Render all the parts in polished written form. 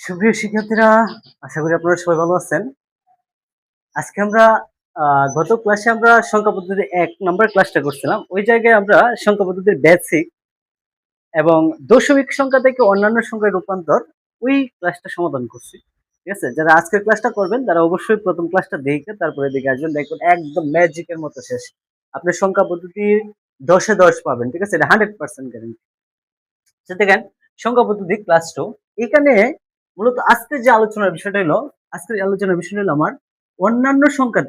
সুপ্রিয় শিক্ষার্থীরা, আশা করি আপনারা সবাই ভালো আছেন। আজকে আমরা গত ক্লাসে আমরা সংখ্যা পদ্ধতির ১ নাম্বার ক্লাসটা করছিলাম। ওই জায়গায় আমরা সংখ্যা পদ্ধতির বেসিক এবং দশমিক সংখ্যা থেকে অন্যান্য সংখ্যায় রূপান্তর ওই ক্লাসটা সমাধান করছি। ঠিক আছে? যারা আজকের ক্লাসটা করবেন তারা অবশ্যই প্রথম ক্লাসটা দেখে তারপরে এদিকে আসবেন। দেখবেন একদম ম্যাজিকের মতো শেষ। আপনি সংখ্যা পদ্ধতির ১০ এ ১০ পাবেন। ঠিক আছে? এটা 100% গ্যারান্টি। দেখেন সংখ্যা পদ্ধতি ক্লাস 2 এখানে মূলত আজকের যে আলোচনার বিষয়টা হলো আমার অন্যান্য সংখ্যা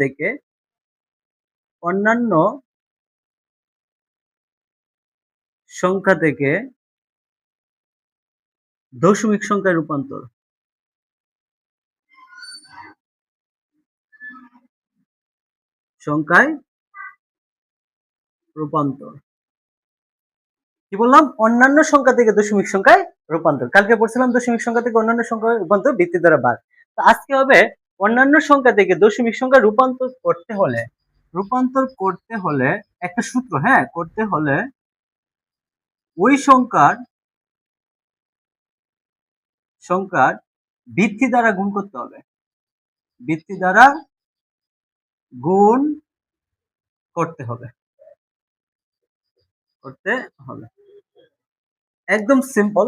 থেকে দশমিক সংখ্যায় রূপান্তর। কি বললাম? অন্যান্য সংখ্যা থেকে দশমিক সংখ্যায় রূপান্তর। কালকে পড়ছিলাম দশমিক সংখ্যা থেকে অন্যান্য সংখ্যায় রূপান্তর ভিত্তি দ্বারা ভাগ। তো আজকে হবে অন্যান্য সংখ্যা থেকে দশমিক সংখ্যা রূপান্তর করতে হলে একটা সূত্র, হ্যাঁ, করতে হলে ওই সংখ্যার ভিত্তি দ্বারা গুণ করতে হবে। একদম সিম্পল।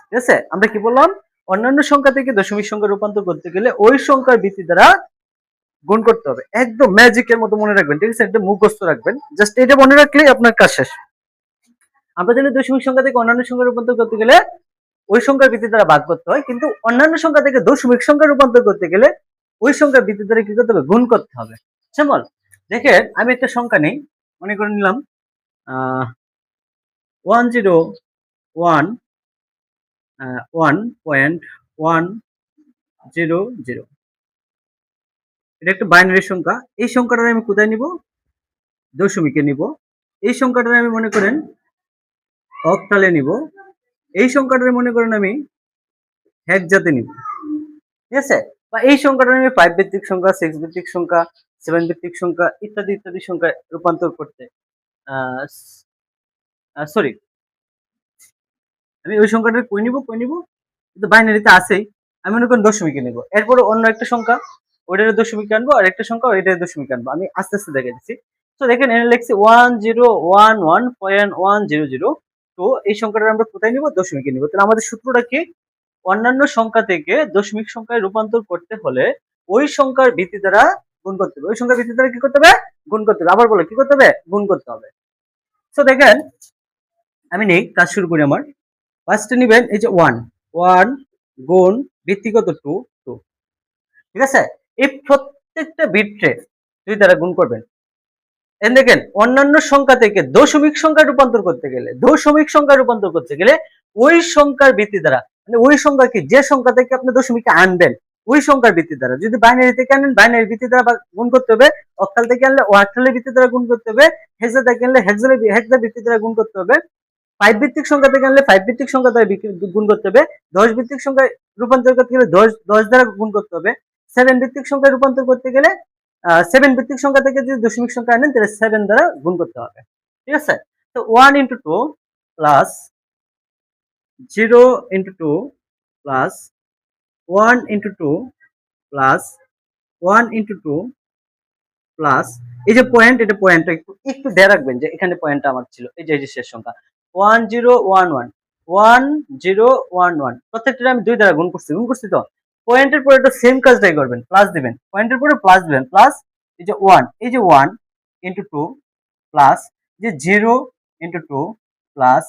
ঠিক আছে? আমরা কি বললাম? অন্যান্য সংখ্যা থেকে দশমিক সংখ্যা রূপান্তর করতে গেলে ওই সংখ্যার ভিত্তি দ্বারা গুণ করতে হবে। একদম ম্যাজিকের মতো মনে রাখবেন। ঠিক আছে? একদম মুখস্থ রাখবেন। জাস্ট এটা মনে রাখলেই আপনার কাজ শেষ। আমরা জানি দশমিক সংখ্যা থেকে অন্যান্য সংখ্যা রূপান্তর করতে গেলে ওই সংখ্যার ভিত্তি দ্বারা ভাগ করতে হয়, কিন্তু অন্যান্য সংখ্যা থেকে দশমিক সংখ্যা রূপান্তর করতে গেলে ওই সংখ্যার ভিত্তি দ্বারা কি করতে হবে? গুণ করতে হবে। সিম্পল। দেখেন আমি একটা সংখ্যা নেই, মনে করে নিলাম 101.100। এটা একটা বাইনারি সংখ্যা। এই সংখ্যাটা আমি কোথায় নিব? দশমিকে নিব। এই সংখ্যাটা আমি মনে করেন অক্টালে নিব। এই সংখ্যাটা মনে করেন আমি হেক্সাতে নিব। ঠিক আছে? বা এই সংখ্যাটা আমি 5 ভিত্তিক সংখ্যা, 6 ভিত্তিক সংখ্যা, 7 ভিত্তিক সংখ্যা ইত্যাদি ইত্যাদি সংখ্যায় রূপান্তর করতে সরি, আমি ওই সংখ্যাটা কই নিব কিন্তু বাইনারিতে আছেই। আমি মনে করেন দশমিকে নিব। এরপরে অন্য একটা সংখ্যা ওইটার দশমিকে আনবো, আর একটা সংখ্যা ওইটার দশমিকে আনবো। আমি আস্তে আস্তে দেখে দিচ্ছি। তো দেখেন এখানে লিখছি 1011.1000। তো এই সংখ্যাটা আমরা কোথায় নিব? দশমিকে নিব। তাহলে আমাদের সূত্রটা কি? অন্যান্য সংখ্যা থেকে দশমিক সংখ্যায় রূপান্তর করতে হলে ওই সংখ্যার ভিত্তি দ্বারা গুণ করতে হবে। ওই সংখ্যার ভিত্তি দ্বারা কি করতে হবে? গুণ করতে হবে। আবার বলো কি করতে হবে? গুণ করতে হবে। তো দেখেন আমি নেই, কাজ শুরু করি। আমার ফার্স্টে নেবেন এই যে 1 গুণ ভিত্তি কত? 2। ঠিক আছে? এই প্রত্যেকটা ভিত্তিতে 2 দ্বারা গুণ করবেন। দেখেন অন্যান্য সংখ্যা থেকে দশমিক সংখ্যা রূপান্তর করতে গেলে ওই সংখ্যার ভিত্তি দ্বারা, মানে ওই সংখ্যা কি, যে সংখ্যা থেকে আপনি দশমিকে আনবেন ওই সংখ্যার ভিত্তি দ্বারা, যদি বাইনারি থেকে আনেন বাইনারি ভিত্তি দ্বারা গুণ করতে হবে, অক্টাল থেকে আনলে অক্টালের ভিত্তি দ্বারা গুণ করতে হবে, হেক্সা থেকে আনলে হেক্সা ভিত্তি দ্বারা গুণ করতে হবে, 5 ভিত্তিক সংখ্যা থেকে আনলে 5 ভিত্তিক সংখ্যা দ্বারা গুণ করতে হবে, 10 ভিত্তিক সংখ্যায় রূপান্তর করতে গেলে 10 দ্বারা গুণ করতে হবে, 7 ভিত্তিক সংখ্যায় রূপান্তর করতে গেলে 7 ভিত্তিক সংখ্যা থেকে যদি দশমিক সংখ্যা আনেন তাহলে 7 দ্বারা গুণ করতে হবে। ঠিক আছে? তো 1 × 2 প্লাস 0 × 2 প্লাস 1 × 2 প্লাস 1 × 2 প্লাস এই যে পয়েন্ট, এটা পয়েন্টটা একটু দিয়ে রাখবেন যে এখানে পয়েন্টটা আমার ছিল। এই যে শেষ সংখ্যা 1011 প্রত্যেকটা আমি 2 দ্বারা গুণ করছি তো পয়েন্টের পরে একটা সেম কাজটাই করবেন, প্লাস দিবেন, পয়েন্টের পরে প্লাস দিবেন, প্লাস এই যে 1 × 2 প্লাস যে 0 × 2 প্লাস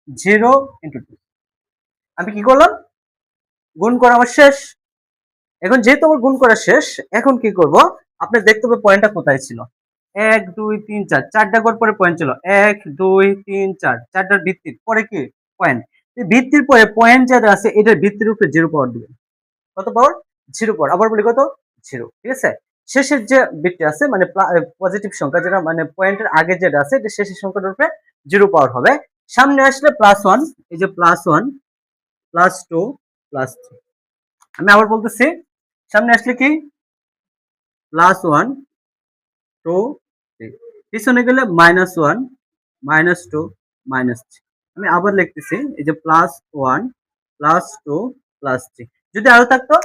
0 × 2। আমি কি করলাম? গুণ করা আমার শেষ। এখন যেহেতু আমার গুণ করা শেষ, এখন কি করব? আপনি দেখতে হবে পয়েন্টটা কোথায় ছিল। 1 2 3 4 চারটা ঘর পরে পয়েন্ট ছিল 1 2 3 4, চারটার ভিত্তির পরে কি পয়েন্ট। ভিত্তির পরে পয়েন্ট যেটা আছে এটার ভিত্তির উপরে 0 পাওয়ার দিবেন। কত পাওয়ার? 0 পাওয়ার। আবার বলি কত? 0। ঠিক আছে? শেষের যে বিটটা আছে মানে পজিটিভ সংখ্যা, যেটা মানে পয়েন্টের আগে যেটা আছে এটা শেষের সংখ্যাটার উপরে 0 পাওয়ার হবে। সামনে আসলে +1, এই যে +1 +2 +3। আমি আবার বলতেছি, সামনে আসলে কি +1 2 3, পিছনে গেলে -1 -2 -3। আমি আবার লিখতেছি এই যে +1 +2 +3। যদি আরো থাকতো,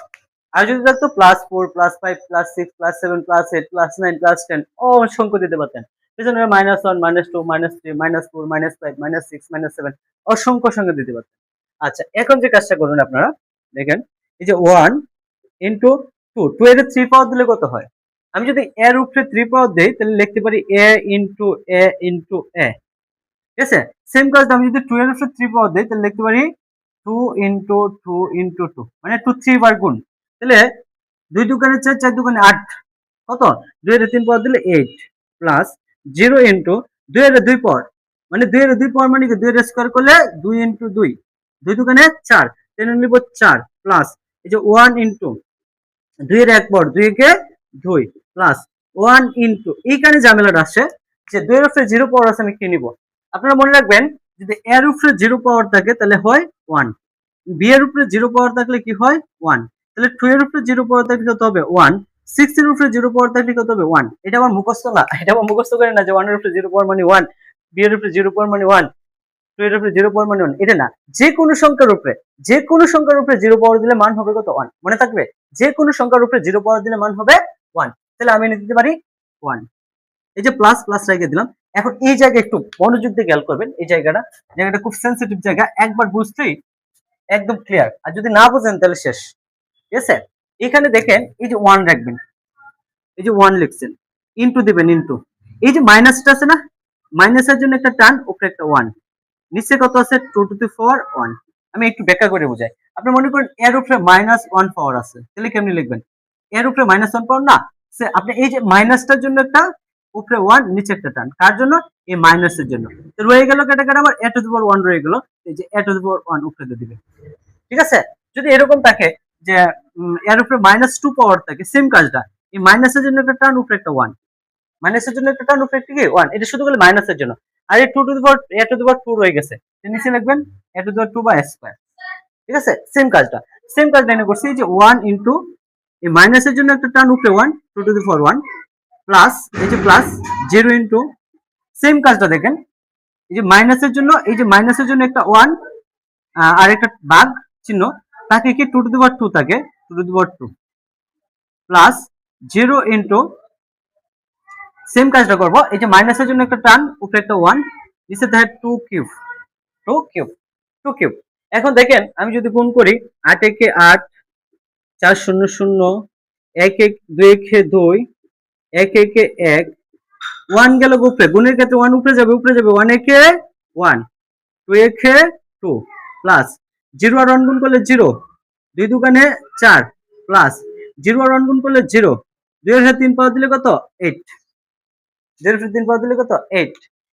আর যদি থাকতো +4 +5 +6 +7 +8 +9 +10 অসংখ্য দিতে পারতেন। পেছনে -1 -2 -3 -4 -5 -6 -7 অসংখ্য সংখ্যা দিতে পারতেন। আচ্ছা, এখন যে কাজটা করবেন আপনারা দেখেন, এই যে 1 ইন্টু 2, 2 এর 3 পাওয়ার দিলে কত হয়? আমি যদি এর উপরে 3 পাওয়ার দেই তাহলে লিখতে পারি a into a into a, ঠিক আছে? সেম কাজটা আমি যদি 2 এর উপরে 3 পাওয়ার দেই তাহলে লিখতে পারি 2 ইন্টু 2 ইন্টু 2, মানে 2 3 বার গুণ। তাহলে 2 দুগুণে 4, 4 দুগুণে 8, কত? 2 এর 3 পাওয়ার দিলে 8 প্লাস 0 ইন্টু 2 এর 2 পাওয়ার, মানে 2 এর 2 পাওয়ার মানে কি 2 এর স্কয়ার করলে 2 ইন্টু 2, 2 দুগুণে 4, 10 নিব 4 প্লাস এই যে 1 ইন্টু 2 এর 1 পাওয়ার, 2 কে 2 প্লাস 1 ইন্টু, এইখানে ঝামেলাটা আসে যে 2 এর উপরে 0 পাওয়ার আছে আমি কি নিব? আপনারা মনে রাখবেন যদি এর উপরে 0 পাওয়ার থাকে তাহলে হয় 1, বি এর উপরে 0 পাওয়ার থাকলে কি হয় 1, তাহলে 2 এর উপরে 0 পাওয়ার থাকলে কত হবে 1, 6 এর উপরে 0 পাওয়ার থাকলে কত হবে 1। এটা আমার মুখস্থ না, এটা আমার মুখস্থ করে না যে 1 এর উপরে 0 পাওয়ার মানে 1, বি এর উপরে 0 পাওয়ার মানে 1, 2 এর উপরে 0 পাওয়ার মানে 1, এটা না। যে কোনো সংখ্যার উপরে, যে কোনো সংখ্যার উপরে 0 পাওয়ার দিলে মান হবে কত 1, মনে থাকবে? যে কোনো সংখ্যার উপরে 0 পাওয়ার দিলে মান হবে 1, তাহলে আমি নিতে পারি 1। এই যে প্লাস প্লাস রেখে দিলাম। এখন এই জায়গায় একটু মনোযোগ দিয়ে খেয়াল করবেন, এই জায়গাটা খুব সেনসিটিভ জায়গা, একবার বুঝতেই একদম ক্লিয়ার, আর যদি না বুঝেন তাহলে শেষ, ঠিক আছে? এখানে দেখেন এই যে 1 রাখবেন, এই যে 1 লিখছেন, ইনটু দিবেন, ইনটু এই যে মাইনাসটা আছে না, মাইনাসের জন্য একটা টান, উপরে একটা 1, নিচে কত আছে 2 টু দি পাওয়ার 1। আমি একটু ব্যাখ্যা করে বোঝাই। আপনি মনে করেন এর উপরে -1 পাওয়ার আছে, তাহলে কেমনে লিখবেন? এর উপরে -1 পাওয়ার না, আপনি এই যে মাইনাসটার জন্য একটা উপরে 1, নিচে একটা টান, কার জন্য? এই মাইনাসের জন্য। তো রয়ে গেল কেটে কেটে আবার a টু দি পাওয়ার 1 রয়ে গেল, এই যে a টু দি পাওয়ার 1 উপরে দিয়ে দিবেন, ঠিক আছে? যদি এরকম থাকে যে এর উপরে -2 পাওয়ার থাকে, সেম কাজটা, এই মাইনাসের জন্য একটা টান, উপরে একটা 1, মাইনাসের জন্য একটা টান, উপরে একটা কি 1, এটা শুধু বলে মাইনাসের জন্য। আর এই 2 to the power a to the power 2 রয়ে গেছে, নিচে লিখবেন a টু দি পাওয়ার 2 বা স্কয়ার, ঠিক আছে? সেম কাজটা এনে করছি, এই যে 1 ইনটু এই মাইনাসের জন্য একটা টান, উপরে 1, 2 টু দি পাওয়ার 1 প্লাস এই যে প্লাস 0 ইনটু, সেম কাজটা দেখেন, এই যে মাইনাসের জন্য, এই যে মাইনাসের জন্য একটা 1 আর একটা ভাগ চিহ্ন, তাকে কি 2 টু দি পাওয়ার 2 থাকে, 2 to the power 2 plus 0 into, same কাজটা করব, এই যে মাইনাসের জন্য একটা টান, উপরে একটা 1, নিচে থাকে 2 কিউব, 2 কিউব, 2 কিউব। এখন দেখেন আমি যদি গুণ করি, 8 একে 8, 4 0 0, 1 1 2 একে 2, 1 একে 1, 1 গেল উপরে, গুণের ক্ষেত্রে 1 উপরে যাবে, 1 একে 1, 2 একে 2 প্লাস 0 আর 1 গুণ করলে 0, 2 দুগুণে 4 প্লাস 0 আর 1 গুণ করলে 0, 2 এর সাথে 3 পাওয়ার দিলে কত 8, 2 এর সাথে 3 পাওয়ার দিলে কত 8।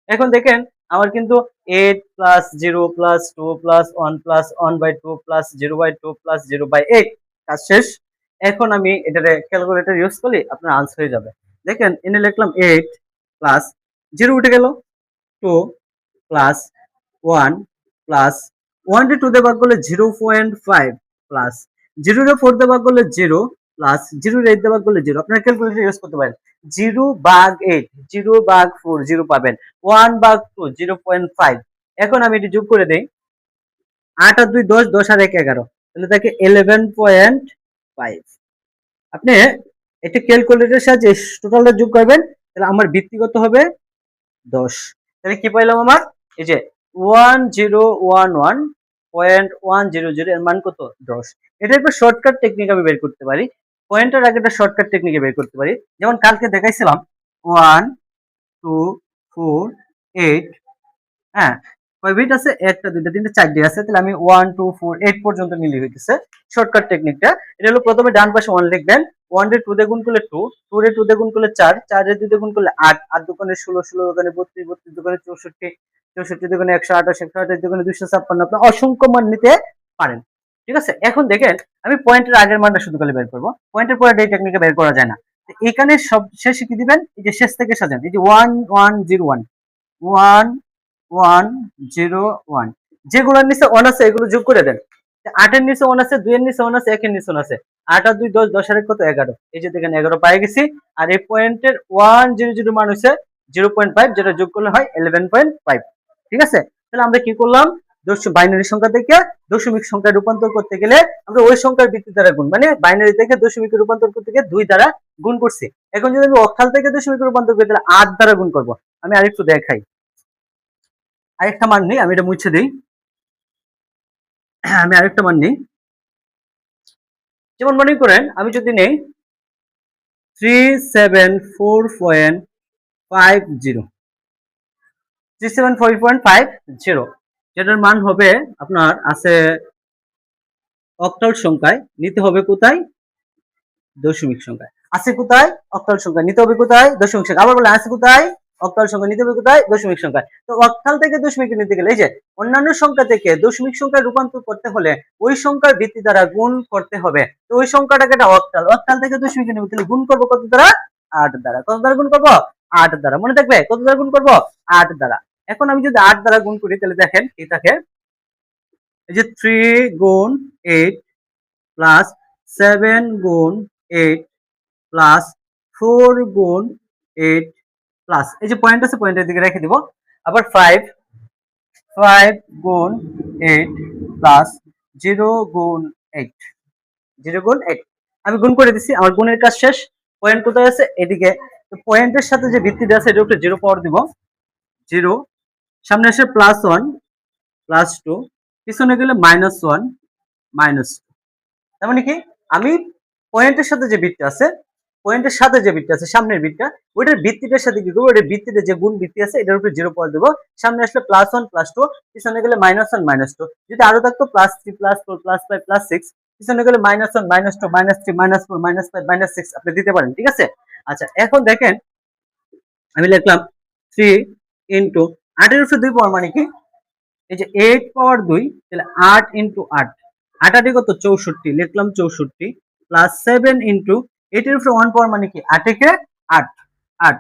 এখন দেখেন আমার কিন্তু 8 plus 0 plus 2 plus 1 plus 1/2 plus 0/2 plus 0/8, কাজ শেষ। এখন আমি এটারে ক্যালকুলেটর ইউজ করলে আপনার আনসার হয়ে যাবে। দেখেন এনে লিখলাম 8 প্লাস 0 উঠে গেল, 2 প্লাস 1 প্লাস 1 কে 2 দিয়ে ভাগ করলে 0.5 প্লাস 0 কে 4 দিয়ে ভাগ করলে 0 প্লাস 0 কে 8 দিয়ে ভাগ করলে 0। আপনারা ক্যালকুলেটর ইউজ করতে পারেন। 0 ভাগ 8, 0 ভাগ 4 0 পাবেন, 1 ভাগ 2 0.5। এখন আমি এটি যোগ করে দেই, 8 আর 2 10, 10 আর 1 11, তাহলে থাকে 11.5। আপনি এটা ক্যালকুলেটরের সাহায্যে টোটালটা যোগ করবেন, তাহলে আমার ব্যক্তিগত হবে 10। তাহলে কি পাইলাম আমার, এই যে 1011.100 এর মান কত 10। এটা একটা শর্টকাট টেকনিক আমি বের করতে পারি, পয়েন্টের আগে একটা শর্টকাট টেকনিকে বের করতে পারি। যেমন কালকে দেখাইছিলাম 1 2 4 8, হ্যাঁ কয় বিট আছে, একটা দুইটা তিনটা চারটে আছে, তাহলে আমি 1 2 4 8 পর্যন্ত নিলে হইতেছে শর্টকাট টেকনিকটা। এটা হলো প্রথমে ডান পাশে 1 লিখবেন, 1 রে 2 দিয়ে গুণ করলে 2, 2 রে 2 দিয়ে গুণ করলে 4, 4 রে 2 দিয়ে গুণ করলে 8, 8 দুগুণে 16, 16 দুগুণে 32, 32 দুগুণে 64, 64 দুগুণে 128, 128 দুগুণে 256। আপনি অসংখ্য মান নিতে পারেন, ঠিক আছে? এখন দেখেন আমি পয়েন্টের আগের মানটা শুধু খালি বের করব, পয়েন্টের পরে এই টেকনিকে বের করা যায় না। এখানে সব শেষে কি দিবেন, এই যে শেষ থেকে সাজান, এই যে 1 1 0 1 1 1 0 1, যেগুলোর নিচে 1 আছে এগুলো যোগ করে দেন। 8 এর নিচে 1 আছে, 2 এর নিচে 1 আছে, 1 এর নিচে 1 আছে, 8 আর 2 10, 10 আর 1 কত 11। এই যে দেখেন 11 পাই গেছি। আর এই পয়েন্টের 100 মান হচ্ছে 0.5, যেটা যোগ করলে হয় 11.5, ঠিক আছে? তাহলে আমরা কি করলাম, বাইনারি সংখ্যা থেকে দশমিক সংখ্যায় রূপান্তর করতে গেলে আমরা ওই সংখ্যার ভিত্তি দ্বারা গুণ, মানে বাইনারি থেকে দশমিকে রূপান্তর করতে গিয়ে 2 দ্বারা গুণ করছি। এখন যদি আমি অক্টাল থেকে দশমিকে রূপান্তর করি তাহলে 8 দ্বারা গুণ করব। আমি আরেকটু দেখাই, আরেকটা মান নেই, আমি এটা মুছে দিই। আমি আরেকটা মান নেই, যেমন মনে করেন আমি যদি নেই 374.50 374.50, যেটার মান হবে আপনার আছে অক্টাল সংখ্যায়, নিতে হবে কোথায় দশমিক সংখ্যায়। আছে কোথায় অক্টাল সংখ্যায়, নিতে হবে কোথায় দশমিক সংখ্যা। আবার বলে আছে কোথায় অক্টাল সংখ্যা, নিতে হবে কোথায় দশমিক সংখ্যায়। তো অক্টাল থেকে দশমিকে নিতে গেলে এই যে অন্যান্য সংখ্যা থেকে দশমিক সংখ্যায় রূপান্তর করতে হলে ওই সংখ্যার ভিত্তি দ্বারা গুণ করতে হবে। তো ওই সংখ্যাটাকে একটা অক্টাল, অক্টাল থেকে দশমিকে নেব, তাহলে গুণ করবো কত দ্বারা 8 দ্বারা। কত দ্বারা গুণ করবো 8 দ্বারা, মনে থাকবে কত দ্বারা গুণ করবো 8 দ্বারা। এখন আমি যদি 8 দ্বারা গুণ করি তাহলে দেখেন কি থাকে, এই যে 3 গুণ 8 প্লাস 7 গুণ 8 প্লাস 4 গুণ 8 প্লাস, এই যে পয়েন্ট আছে পয়েন্টের দিকে রেখে দিব, আবার 5 গুণ 8 প্লাস 0 গুণ 8 0 গুণ 8। আমি গুণ করে দিছি, আমার গুণের কাজ শেষ। পয়েন্ট কোথায় আছে এদিকে, তো পয়েন্টের সাথে যে ভিত্তিটা আছে এটা উপরে 0 পাওয়ার দিব, 0 সামনে আসে +1 +2 পিছনে গেলে -1 -2। তার মানে কি আমি পয়েন্টের সাথে যে বিটটা আছে, পয়েন্টের সাথে যে বিটটা আছে সামনের বিটটা, ওইটার ভিত্তিটার সাথে কি করবো, ওইটার ভিত্তিতে যে গুণ ভিত্তি আছে এটার উপরে 0 পাওয়ার দেবো। সামনে আসলে +1 +2 পিছনে গেলে -1 -2, যদি আরো থাকতো +3 +4 +5 +6 পিছনে গেলে -1 -2 -3 -4 -5 -6 আপনি দিতে পারেন, ঠিক আছে। আচ্ছা এখন দেখেন আমি লিখলাম 3 ইন্টু 8 এর উপরে 2 পাওয়ার মানে কি, এই যে 8 পাওয়ার 2, তাহলে 8 ইন্টু 8, 8 8 কত 64, লিখলাম 64 প্লাস 7 ইন্টু 8 এর উপরে 1 পাওয়ার মানে কি 8 একে 8 8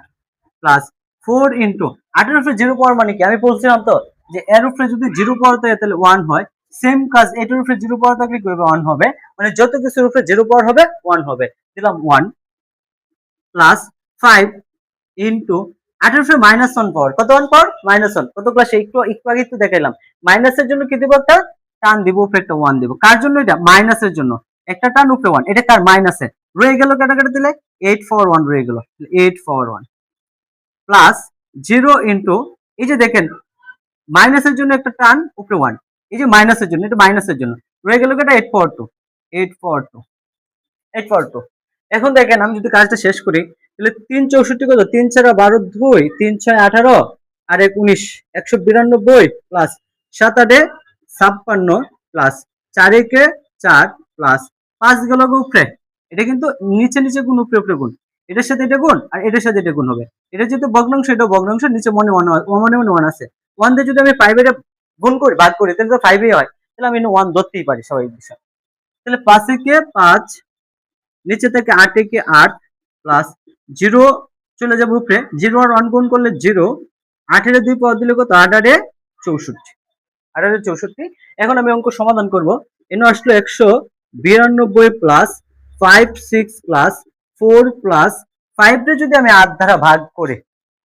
প্লাস 4 ইন্টু 8 এর উপরে 0 পাওয়ার মানে কি, আমি বলছিলাম তো যে এর উপরে যদি 0 পাওয়ার থাকে তাহলে 1 হয়, সেম কাজ এটার উপরে 0 পাওয়ার থাকলে কি হবে 1 হবে, মানে যত কিছুর উপরে 0 পাওয়ার হবে 1 হবে। দিলাম 1 প্লাস 5 ইন্টু 8 এর উপরে -1 পাওয়ার, কত 1 পাওয়ার -1, কত ক্লাসে একটু একটু আগে একটু দেখাইলাম। মাইনাসের জন্য কি দিব, একটা টান দিব, উপরে একটা 1 দিব। কার জন্য এটা মাইনাসের জন্য, একটা টান উপরে 1, এটা কার মাইনাসের, রয়ে গেল কাটাকাটি দিলে 8 পাওয়ার 1 রয়ে গেল, 8 পাওয়ার 1 প্লাস 0 ইন্টু, এই যে দেখেন মাইনাসের জন্য একটা টান উপরে 1, এই যে মাইনাসের জন্য, এটা মাইনাসের জন্য রয়ে গেল এটা 8 পাওয়ার 2 8 পাওয়ার 2 8 পাওয়ার 2। এখন দেখেন আমি যদি কাজটা শেষ করি তাহলে 3 64 কত, 3 4 12 2 3 6 18 আর 1 19 192 প্লাস 7 8 56 প্লাস 4 1 4 প্লাস 5 গেল উপরে, এটা কিন্তু নিচে নিচে গুণ উপরে উপরে গুণ, এটার সাথে এটা গুণ আর এটার সাথে এটা গুণ হবে, এটা যেহেতু ভগ্নাংশ এটা ভগ্নাংশ, নিচে মনে মনে 1 আছে, 1 দিয়ে যদি আমি 5 এর গুণ করি ভাগ করি তাহলে তো 5 হয়, তাহলে আমি 1 ধরতেই পারি স্বাভাবিক বিষয়। তাহলে 5 একে 5 নিচে থেকে 8 একে 8 প্লাস 0 চলে যাবে উপরে, 0 আর 1 গুণ করলে 0, 8 এর 2 পাওয়ার দিলে কত 8 8 64 8 8 64। এখন আমি অঙ্ক সমাধান করব, এনে আসলো 192 প্লাস 5 6 প্লাস 4 প্লাস 5 টা যদি আমি 8 দ্বারা ভাগ করি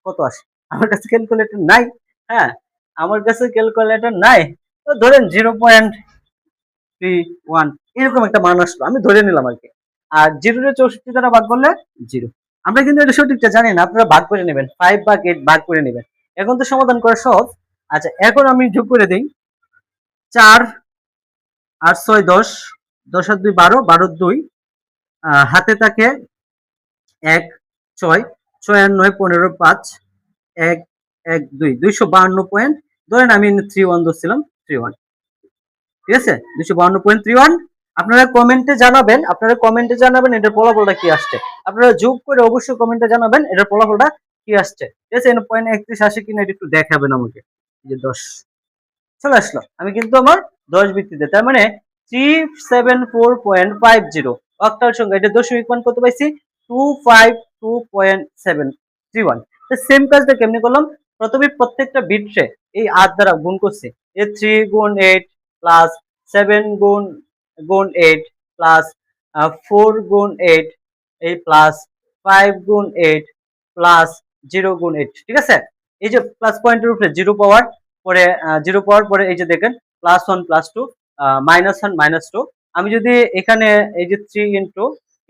কত আসে, আমার কাছে ক্যালকুলেটর নাই, হ্যাঁ আমার কাছে ক্যালকুলেটর নাই, তো ধরেন 0.31 এরকম একটা মান আসলো, আমি ধরে নিলাম আর কি। আর 0 রে 64 দ্বারা ভাগ করলে 0, আমরা কিন্তু এটা সঠিকটা জানি না, আপনারা ভাগ করে নেবেন, 5 ভাগ 8 ভাগ করে নেবেন, এখন তো সমাধান করা সহজ। আচ্ছা এখন আমি যোগ করে দিই, 4 আর 6 10, 10 আর 2 12, 12 2 হাতে থাকে 1 6, 6 আর 9 15 5 1 1 2 252 পয়েন্ট, ধরেন আমি 31 ধরছিলাম 31, ঠিক আছে 252.31। আপনারা কমেন্টে জানাবেন এটার ফলাফলটা কি আসছে, আপনারা যোগ করে অবশ্যই কমেন্টে জানাবেন এটার ফলাফলটা কি আসছে, ঠিক আছে। এখানে 0.31 আসে কিনা এটা একটু দেখাবেন আমাকে, যে 10 চলে আসলো, আমি কিন্তু আমার 10 ভিত্তিতে, তার মানে 374.50 অক্টাল সংখ্যা, এটা দশমিক মান কত পাইছি 252.731। তো সেম কাজটা কেমনে করলাম, প্রথমে প্রত্যেকটা বিটে এই 8 দ্বারা গুণ করছি, এই 3 গুণ 8 প্লাস 7 গুণ 8 প্লাস 4 গুণ 8 এই প্লাস 5 গুণ 8 প্লাস 0 গুণ 8, ঠিক আছে। এই যে প্লাস পয়েন্টের উপরে 0 পাওয়ার পরে 0 পাওয়ার পরে এই যে দেখেন +1 +2 -1 -2। আমি যদি এখানে এই যে 3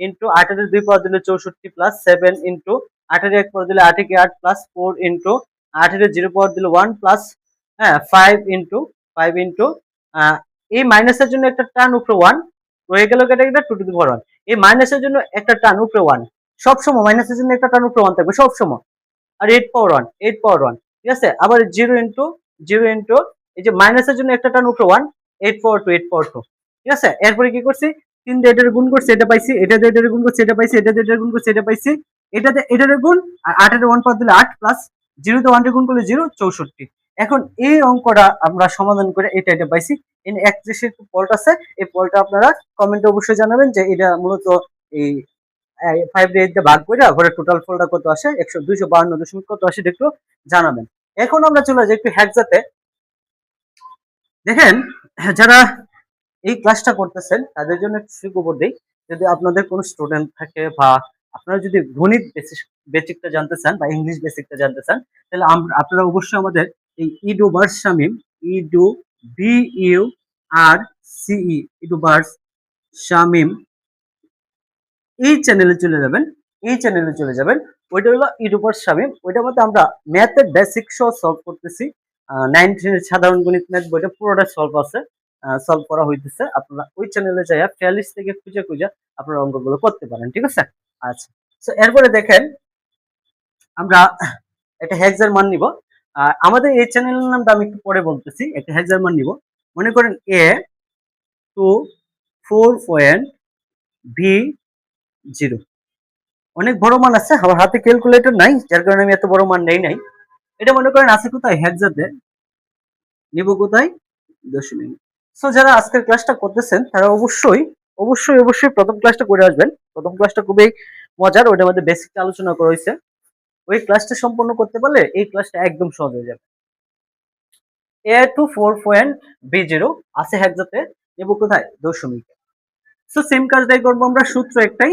ইন্টু 8 এর 2 পাওয়ার দিলে 64 প্লাস 7 ইন্টু 8 এর 1 পাওয়ার দিলে 8 কে 8 প্লাস 4 ইন্টু 8 এর 0 পাওয়ার দিলে 1 প্লাস 5 ইন্টু এই মাইনাসের জন্য একটা টার্ন উপরে 1 রয়ে গেল এটা 2 টু দি পাওয়ার 1। এই মাইনাসের জন্য একটা টার্ন উপরে 1, সব সময় মাইনাসের জন্য একটা টার্ন উপরে 1 থাকবে সব সময়। আর 8 পাওয়ার 1, 8 পাওয়ার 1, ঠিক আছে। আবার 0 ইন্টু এই যে মাইনাসের জন্য একটা টার্ন উপরে 1, 8 পাওয়ার 2, 8 পাওয়ার 2, ঠিক আছে। এরপরে কি করছি, 3 দিয়ে এটার গুণ করছি এটা পাইছি, এটা দিয়ে এটার গুণ করছি এটা পাইছি, এটা দিয়ে এটার গুণ করছি এটা পাইছি, এটাতে এটার গুণ, আর 8 এর 1 পাওয়ার দিলে 8 প্লাস 0 তে 1 এর গুণ করলে 0, 64। এখন এই অঙ্কটা আমরা সমাধান করে এটা পাইছি। এর 31 এর ফল্ট আছে, এই ফল্টটা আপনারা কমেন্টে অবশ্যই জানাবেন যে এটা মূলত এই 5 দিয়ে 8 দিয়ে ভাগ করে ঘরে টোটাল ফলটা কত আসে, 252 কত আসে একটু জানাবেন। এখন আমরা চলে যাই একটু হ্যাকজাতে। দেখেন, যারা এই ক্লাসটা করতেছেন তাদের জন্য একটু সুখবর দেই, যদি আপনাদের কোনো স্টুডেন্ট থাকে বা আপনারা যদি গণিত বেসিকটা জানতে চান বা ইংলিশ বেসিকটা জানতে চান, তাহলে আপনারা অবশ্যই আমাদের এই Edu Bars Shamim, Edu BURCE, Edu Bars Shamim এই চ্যানেলে চলে যাবেন। ওইটা হলো ইউটিউবার শামিম, ওইটার মধ্যে আমরা ম্যাথের বেসিক সহ সলভ করতেছি। 9 শ্রেণীর সাধারণ গণিত ম্যাথ বইটা পুরোটা সলভ আছে, সলভ করা হইতেছে। আপনারা ওই চ্যানেলে যাইয়া প্লেলিস্ট থেকে খুঁজে আপনারা অঙ্কগুলো করতে পারেন, ঠিক আছে। আচ্ছা, তো এরপরে দেখেন আমরা একটা হেক্সার মান নিব। আমাদের এই চ্যানেলের নামটা আমি একটু পরে বলতেছি। একটা হেক্সার মান নিব, মনে করেন A24.B0। অনেক বড় মান আছে, আমার হাতে ক্যালকুলেটর নাই, যার কারণে আমি এত বড় মান নেই নাই। এটা মনে করেন আছে কোথায়, হেক্সাতে নিব কোথায়, দশমিক। সো যারা আজকের ক্লাসটা করতেছেন তারা অবশ্যই প্রথম ক্লাসটা করে আসবেন। প্রথম ক্লাসটা খুবই মজার, ওটার মধ্যে বেসিক আলোচনা করা হয়েছে। ওই ক্লাসটা সম্পন্ন করতে পারলে এই ক্লাসটা একদম সহজ হয়ে যাবে। A24.B0 আছে হেক্সাতে, নিব কোথায়, দশমিক। সো সেম কাজটাই করবো আমরা, সূত্র একটাই,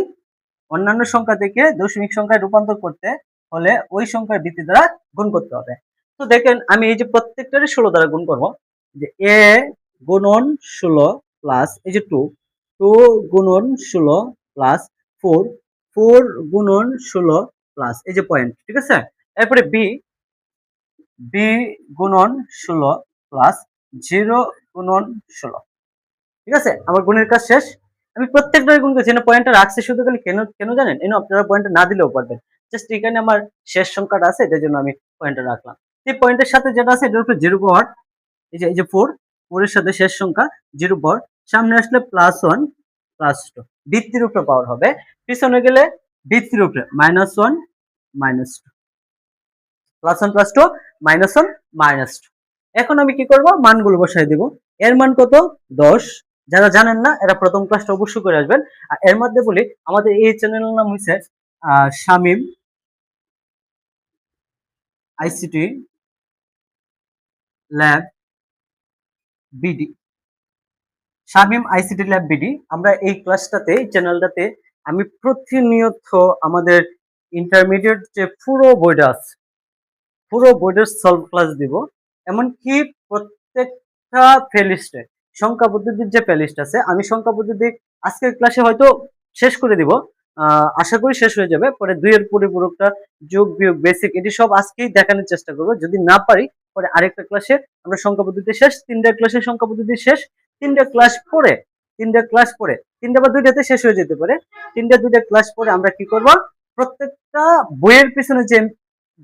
অন্যান্য সংখ্যা থেকে দশমিক সংখ্যায় রূপান্তর করতে হলে ওই সংখ্যার ভিত্তি দ্বারা গুণ করতে হবে। তো দেখেন আমি এই যে প্রত্যেকটারে 16 দ্বারা গুণ করব, যে a গুণন 16 প্লাস এই যে 2 গুণন 16 প্লাস 4 গুণন 16 প্লাস এই যে পয়েন্ট, ঠিক আছে। এরপরে b গুণন 16 প্লাস 0 গুণন 16, ঠিক আছে। আমার গুণের কাজ শেষ। আমি প্রত্যেকটার গুণ করছি, পয়েন্টটা রাখছি শুধু খালি কেন জানেন, আপনারা পয়েন্টটা না দিলেও পারবেন, জাস্ট এখানে আমার শেষ সংখ্যাটা আছে এটার জন্য আমি পয়েন্টটা রাখলাম। এই পয়েন্টের সাথে যেটা আছে এটা হচ্ছে 0 পাওয়ার, এই যে 4 এর সাথে শেষ সংখ্যা 0 পাওয়ার, সামনে আসলে +1 +2, ভিত্তির উপরে পাওয়ার হবে, পিছনে গেলে ভিত্তির উপরে -1 -2, +1 +2 -1 -2। এখন আমি কি করব, মানগুলো বসাই দেব। এর মান কত, 10। যারা জানেন না এরা প্রথম ক্লাসটা অবশ্যই করে আসবেন। আর এর মধ্যে বলি আমাদের এই চ্যানেলের নাম হইছে Shamim ICT lab BD, Shamim ICT lab BD. আমরা এই ক্লাসটাতে, এই চ্যানেলটাতে আমি প্রতিনিয়ত আমাদের ইন্টারমিডিয়েট যে পুরো বইটা আছে, পুরো বইটার সলভ ক্লাস দিব। এমনকি প্রত্যেকটা প্লেলিস্টে সংখ্যা পদ্ধতির যে প্লেলিস্ট আছে, আমি সংখ্যা পদ্ধতি আজকের ক্লাসে হয়তো শেষ করে দিব, আশা করি শেষ হয়ে যাবে। পরে 2 এর পরিপূরকটা, যোগ বিয়োগ, বেসিক, এটি সব আজকেই দেখানোর চেষ্টা করব। যদি না পারি পরে আরেকটা ক্লাসে আমরা সংখ্যা পদ্ধতি শেষ, 3টা ক্লাসে সংখ্যা পদ্ধতি শেষ, 3টা ক্লাস পরে 3টা বা 2টাতে শেষ হয়ে যেতে পারে। 2টা ক্লাস পরে আমরা কি করব, প্রত্যেকটা বইয়ের পিছনে যে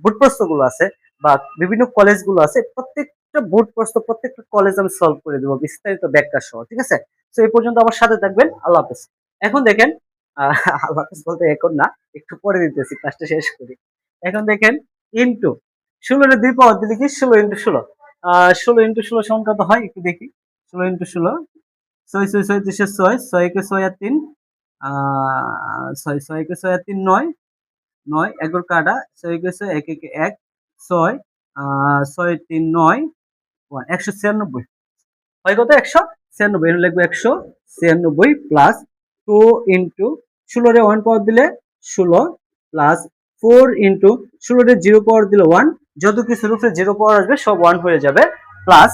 বোর্ড প্রশ্নগুলো আছে বা বিভিন্ন কলেজগুলো আছে, প্রত্যেকটা বোর্ড প্রশ্ন প্রত্যেকটা কলেজ আমি সলভ করে দেবো বিস্তারিত ব্যাখ্যা সহ, ঠিক আছে। তো এই পর্যন্ত আমার সাথে থাকবেন। আল্লাহ হাফেজ। এখন দেখেন, আল্লাহ হাফেজ বলতে এখন না, একটু পরে দিতেছি, ক্লাসটা শেষ করি। এখন দেখেন, ইন্টু 16 এর 2 পাওয়ার দিলে কি 16 × 16, 16 × 16 সংখ্যা তো হয়, একটু দেখি। 16 × 16, 6 6 6 3 6, 6 কে 6 আর 3, 6 6 কে 6 আর 3 9, 9 11 কাটা, 6 কে 6 1 1 1, 6 6 3 9, 196 হয় কত, 196। এখানে লিখবো 196 প্লাস 2 ইন্টু 16 এর 1 পাওয়ার দিলে 16 প্লাস 4 ইন্টু 16 এর 0 পাওয়ার দিলে 1, যত কিছুর উপরে 0 পাওয়ার আসবে সব 1 হয়ে যাবে, প্লাস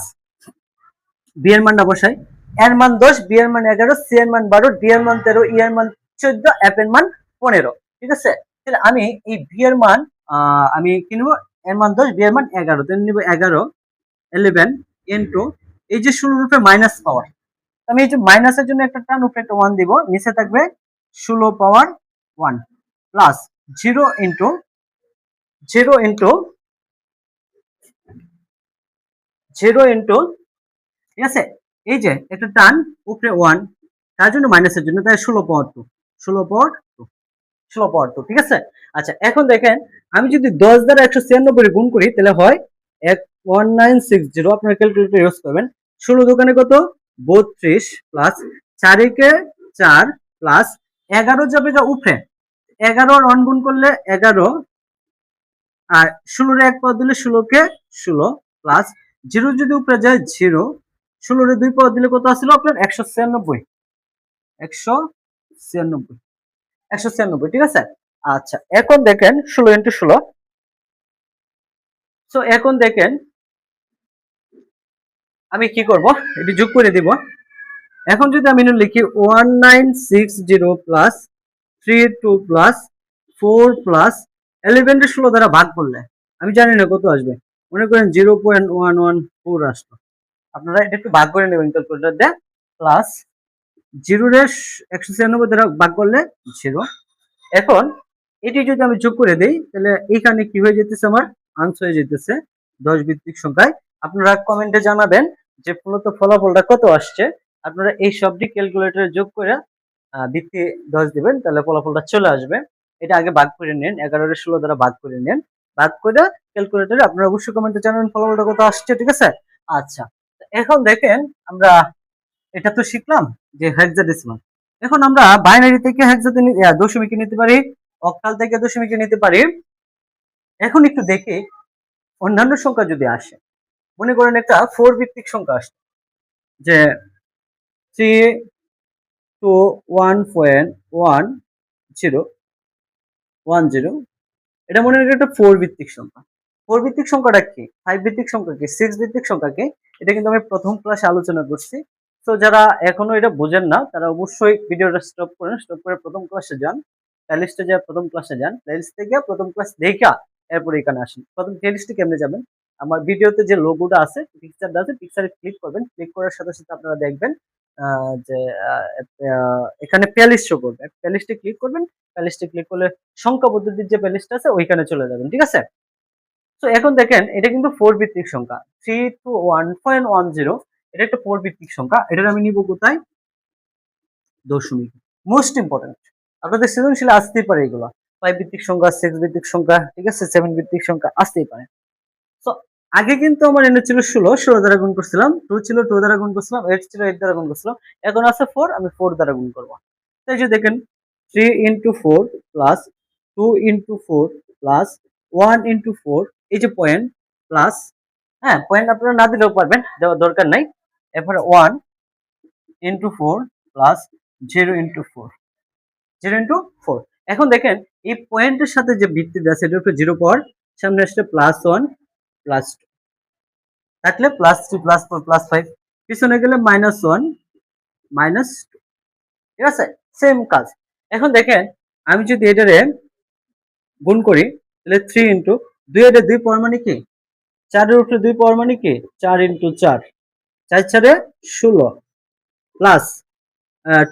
বি এর মানটা বসাই, এর মান 10, বি এর মান 11, সি এর মান 12, ডি এর মান 13, ই এর মান 14, এফ এর মান 15। ঠিক আছে, তাহলে আমি এই বি এর মান আমি কি নেব, এর মান 10, বি এর মান 11, তাহলে নিব 11 ইনটু এই যে 16 রূপে মাইনাস পাওয়ার, আমি এই যে মাইনাসের জন্য একটা টান উপরে একটা 1 দিব, নিচে থাকবে 16 পাওয়ার 1 প্লাস 0 ইনটু 0 ইনটু 0 ইনটু, ঠিক আছে, এই যে একটা টান উপরে 1, তার জন্য মাইনাসের জন্য, তাই 16 পাওয়ার 2, 16 পাওয়ার 2, 16 পাওয়ার 2। ঠিক আছে, আচ্ছা এখন দেখেন আমি যদি 10 দ্বারা 196 গুণ করি তাহলে হয় 1960, আপনার ক্যালকুলেটর ইউজ করবেন। 16 দোকানে কত, 32 প্লাস 4 একে 4 প্লাস 11 যাবে যা উপরে, 11 আর 1 গুণ করলে 11, আর 16 এর 1 পাওয়ার দিলে 16 কে 16 প্লাস 0 যদি উপরে যায় 0, 16 এর 2 পাওয়ার দিলে কত আসলো আপনার 196, 196, 196। ঠিক আছে, আচ্ছা এখন দেখেন 16 ইন্টু 16, সো এখন দেখেন আমি কি করব, এটি যোগ করে দিব। এখন যদি আমি লিখি 1960 প্লাস 32 প্লাস 4 প্লাস 11 এর 16 দ্বারা ভাগ করলে আমি জানি না কত আসবে, মনে করেন 0.114 আসলো। আপনারা এটা একটু ভাগ করে নেবেন ক্যালকুলেটর দিয়ে, প্লাস 0 এর 196 দ্বারা ভাগ করলে 0। এখন এটি যদি আমি যোগ করে দেই তাহলে এইখানে কি হয়ে যেতেছে, আমার আনসার হয়ে যেতেছে 10 ভিত্তিক সংখ্যায়। আপনারা কমেন্টে জানাবেন যে মূলত ফলাফলটা কত আসছে। আপনারা এই সবটি ক্যালকুলেটরে যোগ করে ভিত্তি 10 দিবেন, তাহলে ফলাফলটা চলে আসবে। এটা আগে ভাগ করে নেন, 11 এর 16 দ্বারা ভাগ করে নেন, ভাগ করে ক্যালকুলেটরে আপনারা অবশ্যই কমেন্টে জানাবেন ফলাফলটা কত আসছে। ঠিক আছে, আচ্ছা এখন দেখেন আমরা এটা তো শিখলাম যে হেক্সাডেসিমাল। এখন আমরা বাইনারি থেকে দশমিকে নিতে পারি, অক্টাল থেকে দশমিকে নিতে পারি। এখন একটু দেখি অন্যান্য সংখ্যা যদি আসে, মনে করেন একটা 4 ভিত্তিক সংখ্যা আসে যে 321.1010, এটা মনে করেন একটা 4 ভিত্তিক সংখ্যা। 4 ভিত্তিক সংখ্যাটা কি, 5 ভিত্তিক সংখ্যা কি, 6 ভিত্তিক সংখ্যা কি, এটা কিন্তু আমি প্রথম ক্লাসে আলোচনা করছি। তো যারা এখনো এটা বুঝেন না তারা অবশ্যই ভিডিওটা স্টপ করেন, স্টপ করে প্রথম ক্লাসে যান, প্লেলিস্টে যা প্রথম ক্লাসে যান, প্লেলিস্ট থেকে প্রথম ক্লাস দেখা এরপরে এখানে আসেন। প্রথম প্লেলিস্টে কেমনে যাবেন, আমার ভিডিওতে যে লোগোটা আছে, পিকচারটা আছে, পিকচারে ক্লিক করবেন, ক্লিক করার সাথে সাথে আপনারা দেখবেন যে এখানে প্লেলিস্ট শো করবে, প্লেলিস্টে ক্লিক করবেন, প্লেলিস্টে ক্লিক করলে সংখ্যা পদ্ধতির যে প্লেলিস্ট আছে ওইখানে চলে যাবেন। ঠিক আছে, তো এখন দেখেন এটা কিন্তু 4 ভিত্তিক সংখ্যা, 321.10, এটা একটা 4 ভিত্তিক সংখ্যা। এটার আমি নিব কোথায়, দশমিক। মোস্ট ইম্পর্টেন্ট, আপনাদের সৃজনশীল আসতেই পারে এগুলো, 5 ভিত্তিক সংখ্যা, 6 ভিত্তিক সংখ্যা, ঠিক আছে, 7 ভিত্তিক সংখ্যা আসতেই পারে। তো আগে কিন্তু আমার এনে ছিল 16, 16 দ্বারা গুণ করছিলাম, 2 ছিল 2 দ্বারা গুণ করছিলাম, 8 ছিল 8 দ্বারা গুণ করছিলাম, এখন আছে 4, আমি 4 দ্বারা গুণ করব। তাই যে দেখেন 3 into 4 plus 2 into 4 plus 1 into 4, এই যে পয়েন্ট প্লাস, হ্যাঁ পয়েন্ট আপনারা না দিলেও পারবেন, দেওয়ার দরকার নাই। এরপরে 1 ইনটু 4 প্লাস 0 ইনটু 4, 0 ইনটু 4। এখন দেখেন এই পয়েন্টের সাথে যে ভিত্তি দেওয়া আছে এটা একটু 0 পাওয়ার, সামনে আসলে প্লাস 1 প্লাস 2, থাকলে প্লাস 3 প্লাস 4 প্লাস 5, পিছনে গেলে মাইনাস 1 মাইনাস 2। ঠিক আছে, সেম কাজ। এখন দেখেন আমি যদি এটারে গুণ করি তাহলে 3 ইনটু 2 এর 2 পাওয়ার মানে কি, 4 এর উপরে 2 পাওয়ার মানে কি, 4 ইনটু 4, 4 4 16 প্লাস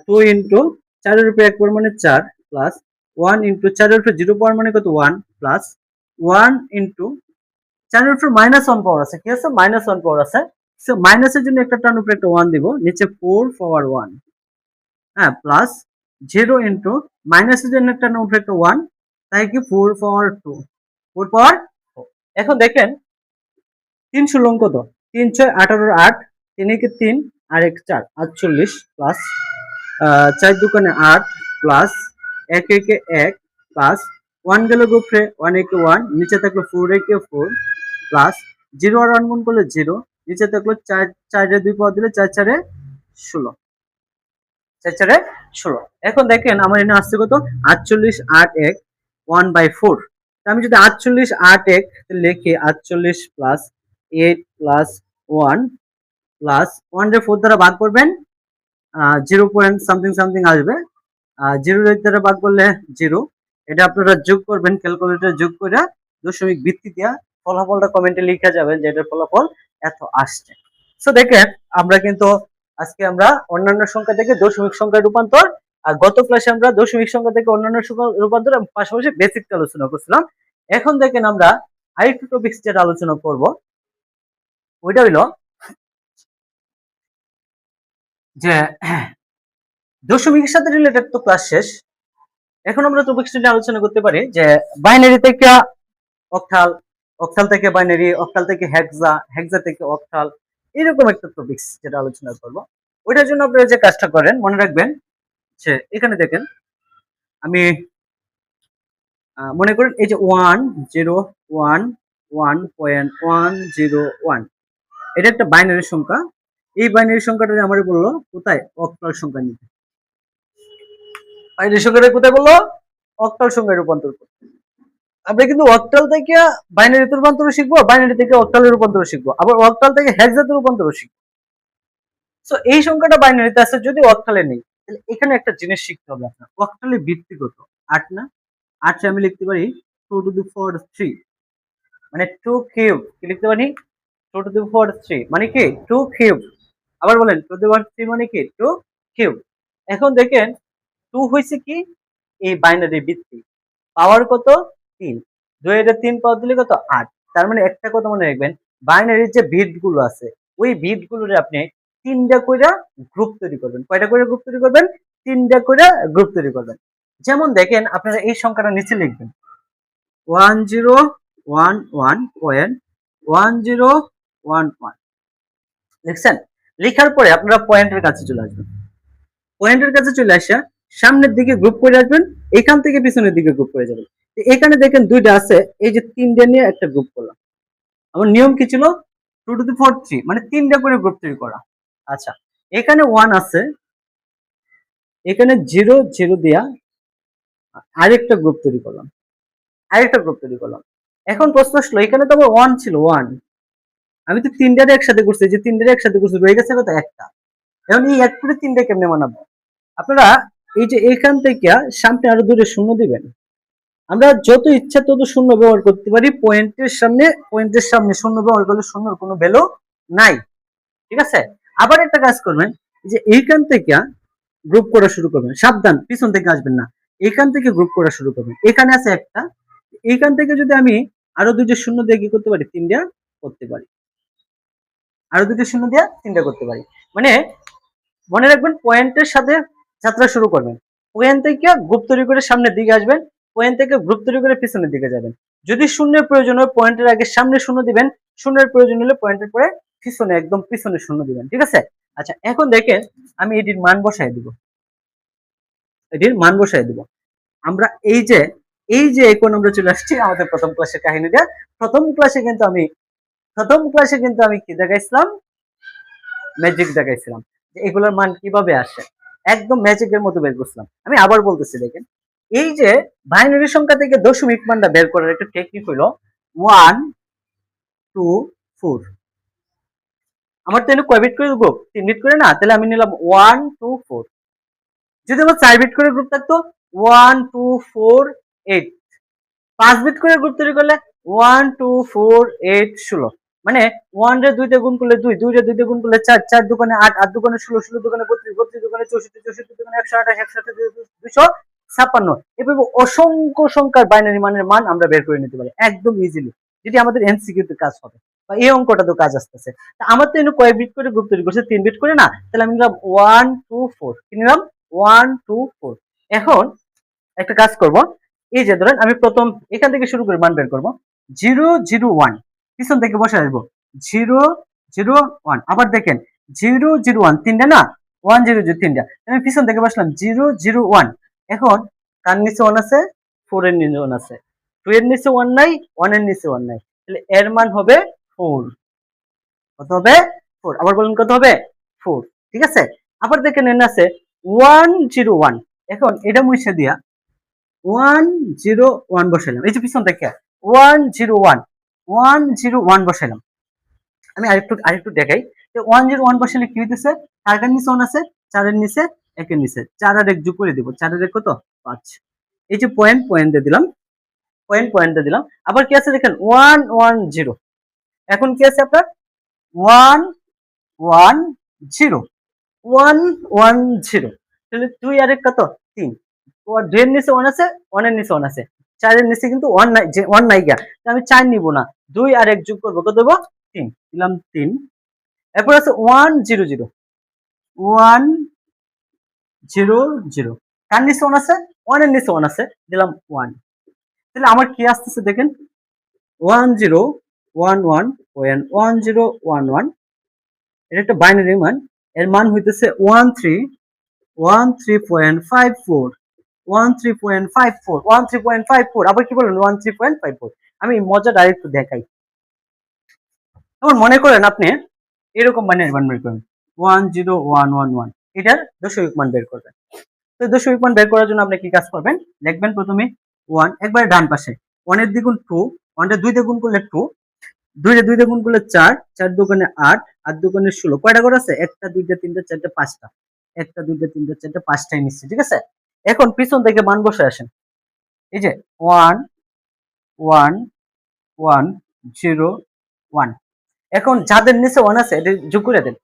2 ইনটু 4 এর উপরে 1 পাওয়ার মানে 4 প্লাস 1 ইনটু 4 এর উপরে 0 পাওয়ার মানে কত 1 প্লাস 1 ইনটু 4 এর উপরে মাইনাস 1 পাওয়ার আছে, কি আছে মাইনাস 1 পাওয়ার আছে, সো মাইনাসের জন্য একটা টার্ন উপরে একটা 1 দিব, নিচে 4 পাওয়ার 1, হ্যাঁ প্লাস 0 ইনটু মাইনাসের জন্য একটা টার্ন উপরে একটা 1, তাই কি 4 পাওয়ার 2, 4 পাওয়ার 4। এখন দেখেন 3 ষোলং কত, 3 6 18 8, 3 একে 3 আর 1 4 48 প্লাস 4 দোকানে 8 প্লাস 1 একে 1 প্লাস 1 গেল উপরে 1 একে 1, নিচে থাকলো 4 একে 4 প্লাস 0 আর 1 গুণ করলে 0, নিচে থাকলো 4 4 এর 2 পাওয়ার দিলে 4 4 16, 4 4 16। এখন দেখেন আমার এখানে আসছে কত 48 8 1 1/4। আমি যদি 48 8 1 লিখি 48 প্লাস 8 প্লাস 1 প্লাস 1 দ্বারা ভাগ করবেন 0 পয়েন্ট সামথিং আসবে। 0 দ্বারা ভাগ করলে 0। এটা আপনারা যোগ করবেন, ক্যালকুলেটর যোগ করে দশমিক ভিত্তি দিয়া ফলাফলটা কমেন্টে লিখে যাবেন যে এটার ফলাফল এত আসছে। সো দেখেন আমরা কিন্তু আজকে আমরা অন্যান্য সংখ্যা থেকে দশমিক সংখ্যায় রূপান্তর, আর গত ক্লাসে আমরা দশমিক সংখ্যা থেকে অন্যান্য সংখ্যা রূপান্তর পাশাপাশি বেসিক আলোচনা করছিলাম। এখন দেখেন আমরা আরেকটু টপিকস যেটা আলোচনা করব ওইটা হইলো যে দশমিকের সাথে রিলেটেড তো ক্লাস শেষ। এখন আমরা টপিকস নিয়ে আলোচনা করতে পারি যে বাইনারি থেকে অক্টাল, অক্টাল থেকে বাইনারি, অক্টাল থেকে হেক্সা, হেক্সা থেকে অক্টাল, এরকম একটা টপিকস যেটা আলোচনা করব। ওইটার জন্য আপনারা যে কাজটা করেন মনে রাখবেন যে এখানে দেখেন আমি মনে করেন এই যে 101.1.101 এটা একটা বাইনারি সংখ্যা। এই বাইনারি সংখ্যাটা আমার বললো কোথায় অক্টাল সংখ্যা নিতে, বাইনারি সংখ্যাটা কোথায় বললো অক্টাল সংখ্যায় রূপান্তর করতে। আমরা কিন্তু অক্টাল থেকে বাইনারিতে রূপান্তর শিখবো, বাইনারি থেকে অক্টালের রূপান্তর শিখবো, আবার অক্টাল থেকে হেক্সাতে রূপান্তর শিখবো। সো এই সংখ্যাটা বাইনারিতে আছে যদি অক্টালে নেই, তাহলে এখানে একটা জিনিস শিখতে হবে আপনার, অক্টালের ভিত্তি কত 8 না, 8 আমি লিখতে পারি 2 to the power 3 মানে 2 কিউব, কি লিখতে পারি 2 to the power 3 মানে কি 2 কিউব। আবার বলেন 2 to the power 3 মানে কি 2 কিউব। এখন দেখেন 2 হইছে কি এই বাইনারি ভিত্তি, পাওয়ার কত 3, 2 এর 3 পাওয়ার দিলে কত 8। তার মানে একটা কথা মনে রাখবেন, বাইনারির যে বিট গুলো আছে ওই বিট গুলোরে আপনি 3টা কইরা গ্রুপ তৈরি করবেন। কয়টা করে গ্রুপ তৈরি করবেন 3টা কইরা গ্রুপ তৈরি করবেন। যেমন দেখেন আপনারা এই সংখ্যাটা নিচে লিখবেন 1011.1011 লিখছেন। লেখার পরে আপনারা পয়েন্টের কাছে চলে আসবেন, পয়েন্টের কাছে চলে আসা সামনের দিকে গ্রুপ করে আসবেন, এখান থেকে পিছনের দিকে গ্রুপ করে যাবেন। এখানে দেখেন দুইটা আছে, এই যে 3টা নিয়ে একটা গ্রুপ করলাম। আমার নিয়ম কি ছিল 2 to the power 3 মানে 3টা করে গ্রুপ তৈরি করা। আচ্ছা এখানে 1 আছে, এখানে 0 0 দিয়া আরেকটা গ্রুপ তৈরি করলাম, আরেকটা গ্রুপ তৈরি করলাম। এখন প্রশ্ন আসলো এখানে তো আমার 1 ছিল 1, আমি তো 3টারে একসাথে করছি, যে 3টারে একসাথে করছি রয়ে গেছে কত একটা। এখন এই এক করে 3টা কেমনে বানাবো, আপনারা এই যে এখান থেকে সামনে আরো দুটো শূন্য দিবেন। আমরা যত ইচ্ছা তত শূন্য ব্যবহার করতে পারি, পয়েন্টের সামনে শূন্য ব্যবহার করলে শূন্যর কোনো ভ্যালু নাই, ঠিক আছে। আবার একটা কাজ করবেন যে এইখান থেকে গ্রুপ করা শুরু করবেন, সাবধান পিছন থেকে আসবেন না, এখান থেকে গ্রুপ করা শুরু করবেন। এখানে আছে একটা, এইখান থেকে যদি আমি আরো দুটো শূন্য দিয়ে কি করতে পারি 3টা করতে পারি, আরো দুটো শূন্য দিয়ে 3টা করতে পারি। মানে মনে রাখবেন পয়েন্টের সাথে যাত্রা শুরু করবেন, পয়েন্ট থেকে গ্রুপ তৈরি করে সামনের দিকে আসবেন, পয়েন্ট থেকে গ্রুপ তৈরি করে পিছনের দিকে যাবেন। যদি শূন্যের প্রয়োজন হয় পয়েন্টের আগে সামনে শূন্য দিবেন, শূন্যের প্রয়োজন হলে পয়েন্টের পরে পিছনে একদম পিছনে শূন্য দিবেন, ঠিক আছে। আচ্ছা এখন দেখেন আমি এটির মান বসাই দিব, এটির মান বসাই দিব। আমরা এই যে এখন আমরা চলে আসছি আমাদের প্রথম ক্লাসের কাহিনীটা। প্রথম ক্লাসে কিন্তু আমি কি দেখাইছিলাম, ম্যাজিক দেখাইছিলাম যে এগুলোর মান কিভাবে আসে, একদম ম্যাজিকের মতো বের করছিলাম। আমি আবার বলতেছি দেখেন, এই যে বাইনারি সংখ্যা থেকে দশমিক মানটা বের করার একটা টেকনিক হলো 1 2 4। আমার তো কয় বিট করে গ্রুপ 3 বিট করে না, তাহলে আমি নিলাম 1 2 4। যদি আমার 4 বিট করে গ্রুপ থাকতো 1 2 4 8। 5 বিট করে গ্রুপ তৈরি করলে 1 2 4 8 16। মানে 1 রে 2 তে গুণ করলে 2, 2 রে 2 তে গুণ করলে 4, 4 দুগুণে 8, 8 দুগুণে 16, 16 দুগুণে 32, 32 দুগুণে 64, 64 দুগুণে 128, 128 256। এভাবে অসংখ্য সংখ্যার বাইনারি মানের মান আমরা বের করে নিতে পারি একদম ইজিলি, যেটি আমাদের এমসিকিউ তে কাজ হবে বা এই অঙ্কটা তো কাজ আসতেছে। আমার তো এনে কয় বিট করে গ্রুপ তৈরি করছে 3 বিট করে না, তাহলে আমি নিলাম 1 2 4, কি নিলাম 1 2 4। এখন একটা কাজ করব, এই যে ধরেন আমি প্রথম এখান থেকে শুরু করে মান বের করব 0 0 1, পিছন থেকে বসে আসবো 0 0 1। আবার দেখেন 0 0 1 তিনটা না, 1 0 0 তিনটা, আমি পিছন থেকে বসলাম 0 0 1। এখন কার নিচে 1 আছে 4 এর নিচে 1 আছে, 2 এর নিচে 1 নাই, 1 এর নিচে 1 নাই, তাহলে এর মান হবে 4। কত হবে 4। আবার বলুন কত হবে 4, ঠিক আছে। আবার দেখেন এর আছে 1 0 1। এখন এটা মুছে দিয়া 1 0 1 বসাইলাম, এই যে পিছন থেকে 1 0 1 1 0 1 বসাইলাম। আমি আরেকটু দেখাই, 101 বসালে কি হইতেছে, কার নিচে 1 আছে, 4 এর নিচে 1 এর নিচে 4 আর 1 যোগ করে দিব, 4 এর 1 কত 5। এই যে পয়েন্ট দিয়ে দিলাম, পয়েন্ট দিয়ে দিলাম। আবার কি আছে দেখেন 110, এখন কি আছে আপনার 110, 110, তাহলে 2 আর 1 কত 3, 2 এর নিচে 1 আছে, 1 এর নিচে 1 আছে, 4 এর নিচে কিন্তু 1 নাই, যে 1 নাই গা, আমি 4 নিব না, 2 আর 1 যোগ করব, কত দেব 3, দিলাম 3। এরপর আছে 100, 100, কার নিচে 1 আছে, 1 এর নিচে 1 আছে, দিলাম 1। তাহলে আমার কি আসতেছে দেখেন 1011.1011, এটা একটা বাইনারি মান, এর মান হইতেছে 1354, 13.54, আবার কি বলেন 13.54। আমি মজা ডাইরেক্ট দেখাই। যেমন মনে করেন আপনি এরকম মানের মান বের করেন 10111, এটার দশমিক মান বের করবেন। তো দশমিক মান বের করার জন্য আপনি কি কাজ করবেন, লিখবেন প্রথমে 1 একবারে ডান পাশে, 1 এর দ্বিগুণ 2, 1 এর 2 দিয়ে গুণ করলে 2, 2 এর 2 দিয়ে গুণ করলে 4, 4 দুগুণে 8, 8 দুগুণে 16, কয়টা করে আছে, 1টা 2টা 3টা 4টা 5টা, 1টা 2টা 3টা 4টা 5টাই নিচ্ছে, ঠিক আছে। এখন পিছন থেকে মান বসে আসেন, এই যে 1 1 1 0 1, এখন যাদের নিচে 1 আছে এটা যোগ করে দেন,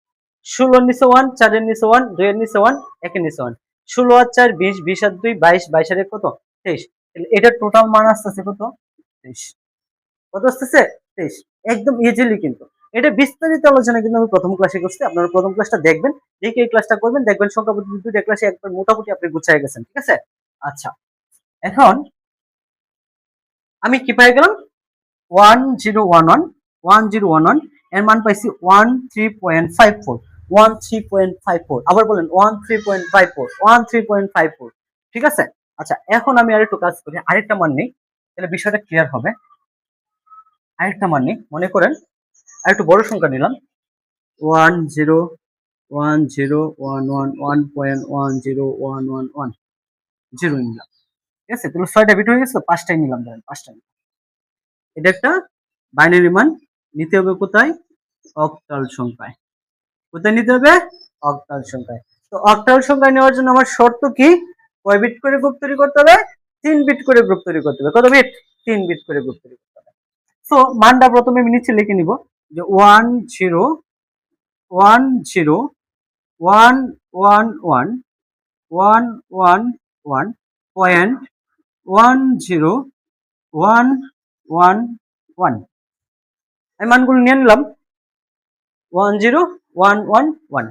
16 এর নিচে 1, 4 এর নিচে 1, 2 এর নিচে 1, 1 এর নিচে 1, 16 আর 4 20, 20 আর 2 22, 22 আর 1 কত 23, তাহলে এটা টোটাল মান আসতেছে কত 23, কত আসতেছে 23, একদম ইজিলি। কিন্তু এটা বিস্তারিত আলোচনা কিন্তু আমি প্রথম ক্লাসে করছি, আপনারা প্রথম ক্লাসটা দেখবেন, দেখে এই ক্লাসটা করবেন, দেখবেন সংখ্যা পদ্ধতি দুইটা ক্লাসে একবার মোটামুটি আপনি গুছিয়ে গেছেন, ঠিক আছে। আচ্ছা, এখন আমি কি পেয়ে গেলাম 1011, এর মান পাইছি 13.54, 13.54, আবার বলেন 13.54, ঠিক আছে। আচ্ছা, এখন আমি আরেকটু কাজ করি, আরেকটা মান নেই, তাহলে বিষয়টা ক্লিয়ার হবে। আরেকটা মান নেই, মনে করেন আরেকটু বড় সংখ্যা নিলাম 101011.1011 নিলাম, ঠিক আছে। তাহলে 6টা বিট হয়ে গেছে, 5টাই নিলাম, ধরেন 5টা। এটা একটা বাইনারি মান, নিতে হবে কোথায়, অক্টাল সংখ্যায়। কোথায় নিতে হবে, অক্টাল সংখ্যায়। তো অক্টাল সংখ্যায় নেওয়ার জন্য আমার শর্ত কি, কয় বিট করে গ্রুপ তৈরি করতে হবে, 3 বিট করে গ্রুপ তৈরি করতে হবে। কত বিট, 3 বিট করে গ্রুপ তৈরি করতে হবে। সো মানটা প্রথমে আমি নিচে লিখে নিব যে 1011.1011.1011, আমি মানগুলো নিয়ে নিলাম 10111।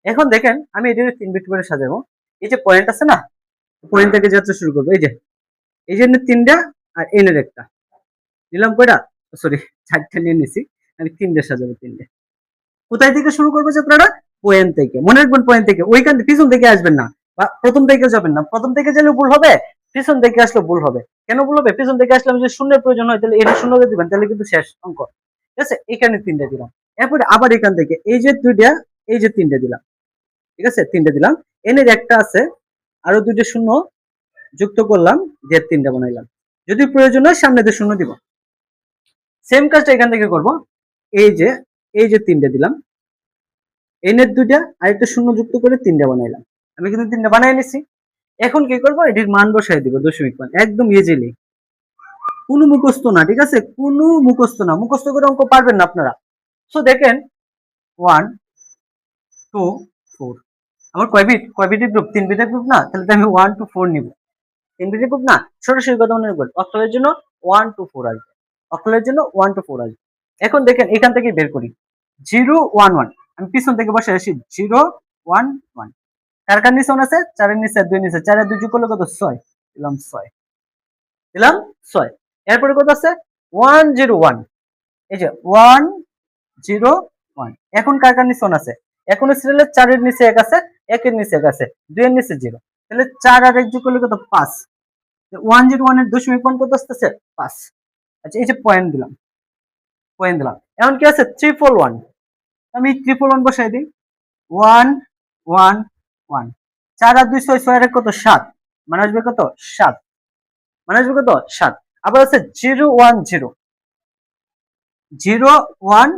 এখন দেখেন আমি এটা 3 বিট করে সাজাবো, এই যে পয়েন্ট আছে না, পয়েন্ট থেকে যাত্রা শুরু করবো, এই যে 3টা আর এনের একটা নিলাম, কয়টা সরি 4টা নিয়ে নিছি, আমি 3টা সাজাবো, 3টে। কোথায় থেকে শুরু করবো যাত্রাটা, পয়েন্ট থেকে, মনে রাখবেন পয়েন্ট থেকে, ওইখান পিছন থেকে আসবেন না, বা প্রথম থেকে যাবেন না, প্রথম থেকে গেলে ভুল হবে, পিছন থেকে আসলে ভুল হবে। কেন ভুল হবে, পিছন থেকে আসলে যদি শূন্যের প্রয়োজন হয় তাহলে এটা শূন্য দিবেন, তাহলে কিন্তু শেষ অঙ্ক, ঠিক আছে। এখানে 3টা দিলাম, এরপরে আবার এখান থেকে এই যে 2টা, এই যে 3টা দিলাম, ঠিক আছে, 3টা দিলাম, এনের একটা আছে, আরো 2টা শূন্য যুক্ত করলাম, দিয়ে 3টা বানাইলাম, যদি প্রয়োজন হয় সামনে দিয়ে শূন্য দিব। সেম কাজটা এখান থেকে করব, এই যে 3টা দিলাম, এনের 2টা আর একটা শূন্য যুক্ত করে 3টা বানাইলাম, আমি কিন্তু 3টা বানাই নিছি। এখন কি করব, এটির মান বসাই দিব, দশমিক মান, একদম ইজিলি, কোনো মুখস্থ না, ঠিক আছে, কোনো মুখস্থ না, মুখস্থ করে অঙ্ক পারবেন না আপনারা। সো দেখেন 1 2 4, আমার কয় বিটের গ্রুপ, 3 বিটের গ্রুপ না, তাহলে আমি 1 2 4 নিব, 3 বিটের গ্রুপ না, সরাসরি কথা মনে রাখবেন, অক্টালের জন্য 1 2 4 আসবে, অক্টালের জন্য 1 2 4 আসবে। এখন দেখেন এখান থেকে বের করি 0 1 1, আমি পিছন থেকে বসে আসি 0 1 1, কার কার নিচে 1 আছে, 4 এর নিচে 2 এর নিচে, 4 আর 2 যোগ করলে কত 6, দিলাম 6, দিলাম 6। এরপরে কত আছে 101, এই যে 101, এখন কার কার নিচে 1 আছে, এখন সিরিয়ালে 4 এর নিচে 1 আছে, 1 এর নিচে 1 আছে, 2 এর নিচে 0, তাহলে 4 আর 1 যোগ করলে কত 5, 101 এর দশমিক মান কত আসতেছে 5। আচ্ছা, এই যে পয়েন্ট দিলাম, এখন কি আছে 341, আমি 341 বসাই দিই, 1 1 1, 4 আর 2 6, 6 আর 1 কত 7, মানে আসবে কত 7, মানে আসবে কত 7। আবার আছে 010, 010,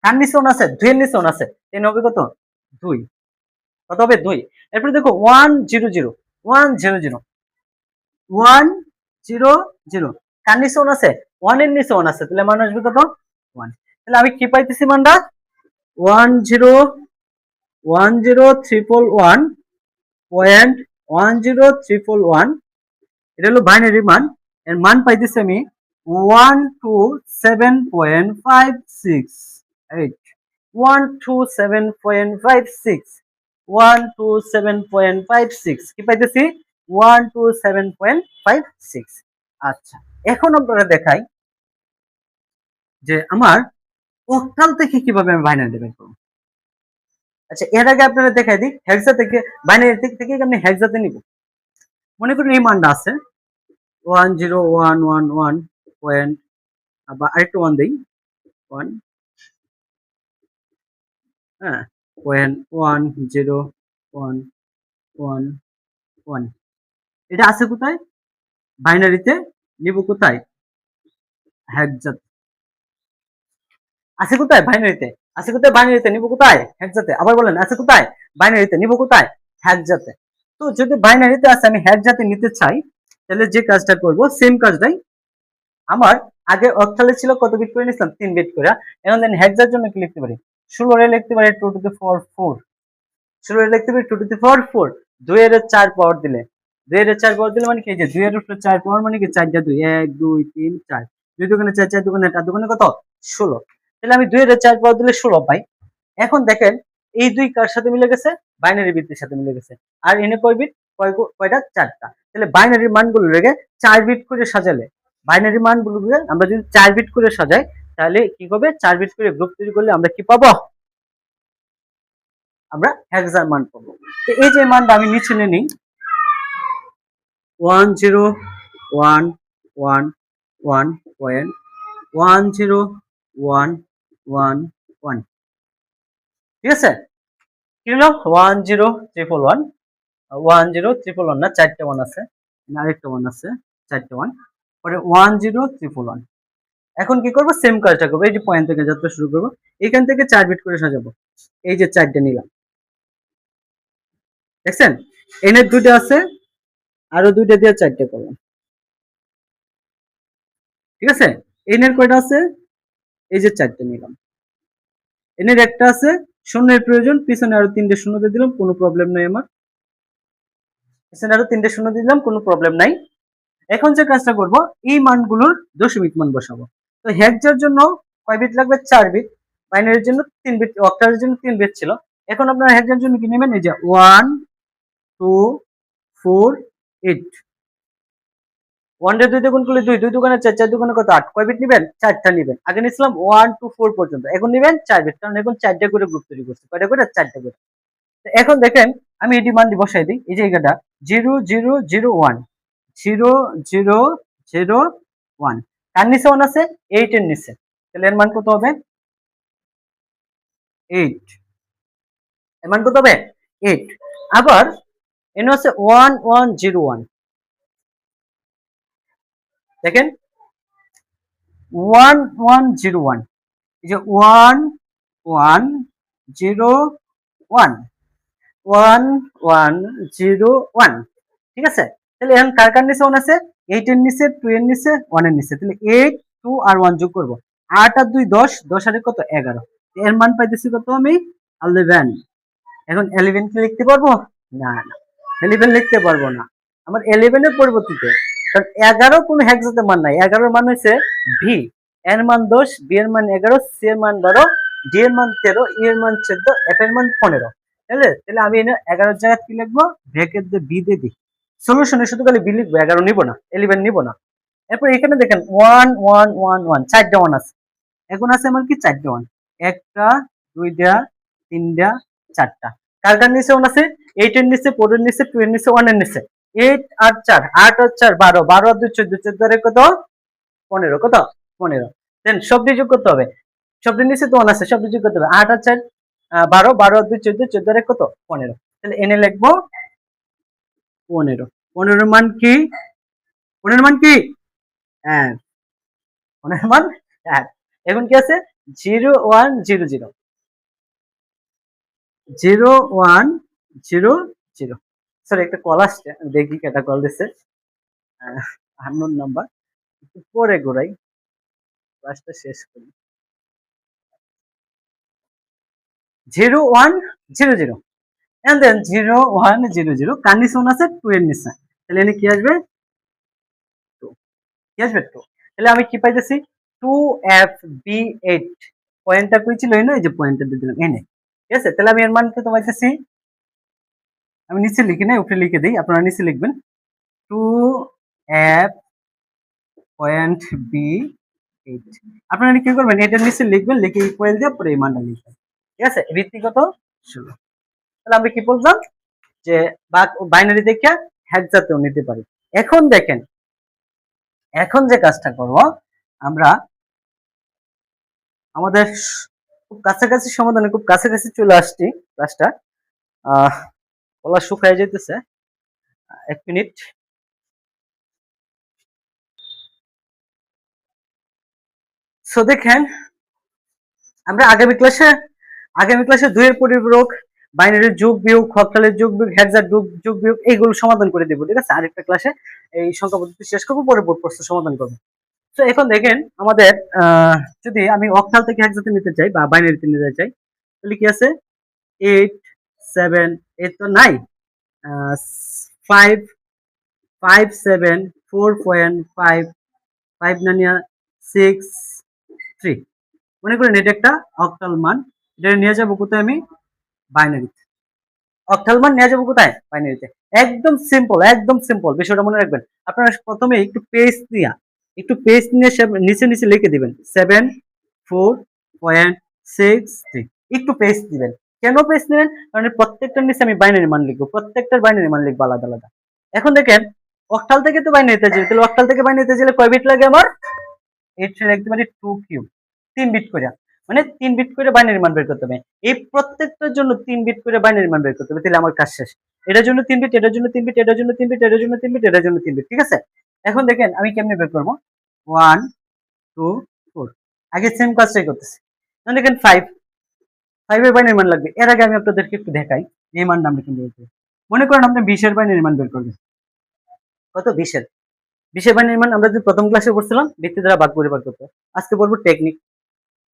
কার নিচে 1 আছে? 2 এর নিচে 1 আছে, 10 হবে কত? 2, কত হবে? 2। এরপরে দেখো 1 0 0 1 0 0 1 0 0, কার নিচে 1 আছে? 1 এর নিচে 1 আছে, তাহলে মান আসবে কত? 1। তাহলে আমি কি পাইতেছি মানটা? 1 0 1 0 311.10341, এটা হলো বাইনারি মান। এর মান পাইতেছি আমি 127.56, 127.56, 127.56 কি পাইতেছি? 127.56। আচ্ছা, এখন আপনারা দেখাই যে আমার অক্টাল থেকে কিভাবে আমি বাইনারি বের করব। আচ্ছা, এর আগে আপনারা দেখাই দিই হেক্সা থেকে, বাইনারি থেকে আমি হেক্সাতে নিব। মনে করুন এই মানটা আছে 10111 পয়েন্ট, বা আরেকটু 1 দেই, 1, হ্যাঁ, 10111, এটা আছে কোথায়? বাইনারিতে। নিব কোথায়? হেক্সাতে। আছে কোথায়? বাইনারিতে। আছে কোথায়? বাইনারিতে। নিব কোথায়? হেক্সাতে। আবার বলেন, আছে কোথায়? বাইনারিতে। নিব কোথায়? হেক্সাতে। তো যদি বাইনারিতে আছে, আমি হেক্সাতে নিতে চাই, তাহলে যে কাজটা করব সেম কাজটাই। আমার আগে অক্টালে ছিল কত বিট করে নিছিলাম? 3 বিট করে। এখন দেন হেক্সার জন্য কি লিখতে পারি? 16 এ লিখতে পারি 2 টু দি পাওয়ার 4, 16 এ লিখতে পারি 2 টু দি পাওয়ার 4, 2 এর 4 পাওয়ার দিলে, 2 এর 4 পাওয়ার দিলে মানে কি, যে 2 এর উপরে 4 পাওয়ার মানে কি 4 টা 2, 1 2 3 4, 2 দুগুণে 4, 4 দুগুণে 8, দুগুণে কত? 16। তাহলে আমি 2 এর 4 পাওয়ার দিলে 16 পাই। এখন দেখেন এই দুই কার সাথে মিলে গেছে? বাইনারি বিটের সাথে মিলে গেছে। আর এনে কয় বিট? কয়টা? 4টা। তাহলে বাইনারি মানগুলো রেখে 4 বিট করে সাজালে, বাইনারি মানগুলোকে আমরা যদি 4 বিট করে সাজাই, তাহলে কি হবে? 4 বিট করে গ্রুপ তৈরি করলে আমরা কি পাবো? আমরা হেক্সার মান পাবো। তো এই যে মানটা আমি নিচে নিই 10111.10111, ঠিক আছে? কি হলো? 10311, 10311 না, 4টা 1 আছে, আরেকটা 1 আছে, 4টা 1, পরে 10311। এখন কি করব? সেম কাজটা করব। এই যে পয়েন্ট থেকে যাত্রা শুরু করব, এখান থেকে 4 বিট করে সাজাবো। এই যে 4টা নিলাম, দেখছেন? এনের 2টা আছে, আরো 2টা দিয়ে 4টা করলাম, ঠিক আছে? এনের কয়টা আছে? এই যে 4টা নিলাম। এনের একটা আছে, শূন্যের প্রয়োজন, পিছনে আরো 3টে শূন্য দিয়ে দিলাম, কোনো প্রবলেম নাই আমার। পিছনে আরো 3টে শূন্য দিয়ে দিলাম, কোনো প্রবলেম নাই। এখন যে কাজটা করব, এই মানগুলোর দশমিক মান বসাবো। তো হেক্সার জন্য কয় বিট লাগবে? 4 বিট। বাইনারির জন্য 3 বিট, অক্টালের জন্য 3 বিট ছিল। এখন আপনারা হেক্সার জন্য কি নেবেন? এই যে 1 2 4 8, 1 এর 2 দিয়ে গুণ করলে 2, 2 দুগুণে 4, 4 দুগুণে কত? 8। কয় বিট নিবেন? 4টা নিবেন। আগে নিছিলাম 1 2 4 পর্যন্ত, এখন নিবেন 4 বিট, কারণ এখন 4টা করে গ্রুপ তৈরি করছি। কয়টা করে? 4টা করে। তো এখন দেখেন আমি এই ডিমান্ডটি বসাই দিই। এই জায়গাটা 0 0 0 1, 0 0 0 1, কার নিচে 1 আছে? 8 এর নিচে, তাহলে এর মান কত হবে? 8। এর মান কত হবে? 8। আবার এনে আছে 1 1 0 1, দেখেন 1 1 0 1, এই যে 1 1 0 1, 1 1 0 1, ঠিক আছে? তাহলে এখন কার কার নিচে 1 আছে? 8 এর নিচে, 2 এর নিচে, 1 এর নিচে, তাহলে 8 2 আর 1 যোগ করব। 8 আর 2 10, 10 আর কত? 11। এর মান পাইতেছি কত আমি? 11। এখন 11 কি লিখতে পারবো? না না, 11 লিখতে পারবো না। আমার 11 এর পরিবর্তিতে, কারণ 11 কোনো হেক্সাতে মান নাই। 11 এর মান হচ্ছে ভি, এর মান 10, বি এর মান 11, সি এর মান 12, ডি এর মান 13, ই এর মান 14, এফ এর মান 15। তাহলে আমি এনে 11 এর জায়গায় কি লিখবো? ব্র্যাকেট দিয়ে বি দিয়ে দিই। সলিউশনে শুধু খালি বি লিখবো, 11 নিব না, 11 নিব না। এরপর এখানে দেখেন 1 1 1 1, 4টা 1 আছে। এখন আছে আমার কি? 4টা 1, একটা, দুইটা, তিনটা, 4টা। কার কার নিচে 1 আছে? 8 এর নিচে, 4 এর নিচে, 2 এর নিচে, 1 এর নিচে। 8 আর 4, 8 আর 4 12, 12 আর 2 14, 14 আর কত? 15, কত? 15। দেন সবটি যোগ করতে হবে, সবটির নিচে তো 1 আছে, সবটি যোগ করতে হবে। 8 আর 4 12, 12 আর 2 14, 14 আর কত? 15। তাহলে এনে লিখবো 15। 15 এর মান কি? 15 এর মান কি? 1। 15 এর মান 1। এখন কি আছে? 0100 0100। সরি, একটা কল আসছে, আমি দেখি কেটা কল দিচ্ছে। Unknown number. একটু পরে ঘোরাই, ক্লাসটা শেষ করি। 0100 and then 0100 কন্ডিশন আছে 2 এর নিচে, তাহলে এখানে কি আসবে 2, কি আসবে 2। তাহলে আমি কি পাইতেছি 2FB8। পয়েন্টটা কই ছিল, এই যে পয়েন্টটা দিয়ে দিলাম এনে, ঠিক আছে। তাহলে আমি এর মান কত পাইতেছি, আমি নিচে লিখি না, উপরে লিখে দিই, আপনারা নিচে লিখবেন 2F.B8। আপনারা কি করবেন, এটার নিচে লিখবেন, লিখে ইকুয়াল দিয়ে পরে এই মানটা লিখবেন, ঠিক আছে। ভিত্তি কত 16। তাহলে আমরা কি বললাম যে বাইনারি দেখে হেক্সাতেও নিতে পারি। এখন দেখেন, এখন যে কাজটা করব আমরা, আমাদের খুব কাছাকাছি সমাধানে খুব কাছাকাছি চলে আসছি ক্লাসটা। গলা শুকায় যেতেছে, 1 মিনিট। সো দেখেন, আমরা আগামী ক্লাসে 2 এর পরিপূরক, বাইনারির যোগ বিয়োগ, অক্টালের যোগ বিয়োগ, হেক্সার যোগ বিয়োগ এইগুলো সমাধান করে দেব, ঠিক আছে। আরেকটা ক্লাসে এই সংখ্যা পদ্ধতি শেষ করবো, পরে বোর্ড প্রশ্ন সমাধান করবো। তো এখন দেখেন আমাদের যদি আমি অক্টাল থেকে হেক্সাতে নিতে চাই বা বাইনারিতে নিতে চাই, তাহলে কি আছে 8 7 8 তো নাই, 5 5 7 4.5 5 না নিয়ে 6 3। মনে করেন এটা একটা অক্টাল মান, এটা নিয়ে যাবো কোথায় আমি, বাইনারিতে। অক্টাল মান নিয়ে যাবো কোথায়, বাইনারিতে। একদম সিম্পল, একদম সিম্পল, বিষয়টা মনে রাখবেন। আপনারা প্রথমে একটু পেজ নিয়ে নিচে নিচে লিখে দিবেন 7.4.63। একটু পেজ দিবেন। কেন পেজ নেবেন, কারণ প্রত্যেকটার নিচে আমি বাইনারি মান লিখবো, প্রত্যেকটার বাইনারি মান লিখবো আলাদা আলাদা। এখন দেখেন অক্টাল থেকে তো বাইনারিতে যাই, তাহলে অক্টাল থেকে বাইনারিতে গেলে কয় বিট লাগে আমার, 8 লিখতে পারি 2 কিউব, 3 বিট করে, মানে 3 বিট করে বাইনারি মান বের করতে হবে। এই প্রত্যেকটার জন্য 3 বিট করে বাইনারি মান বের করতে হবে, তাহলে আমার কাজ শেষ। এটার জন্য 3 বিট, এটার জন্য 3 বিট, এটার জন্য 3 বিট, এটার জন্য 3 বিট, এটার জন্য 3 বিট, ঠিক আছে। এখন দেখেন আমি কেমনে বের করব, 1 2 4। আগে সেম কাজটাই করতেছি। এখন দেখেন 5 এর বাইনারি মান লাগবে। এর আগে আমি আপনাদেরকে একটু দেখাই এই মানটা আমরা কেমনে বের করব। মনে করেন আপনি 20 এর বাইনারি মান বের করবেন, কত 20 এর বাইনারি মান আমরা যে প্রথম ক্লাসে পড়ছিলাম ভিত্তি দ্বারা ভাগ পরিবার করতে, আজকে পড়বো টেকনিক।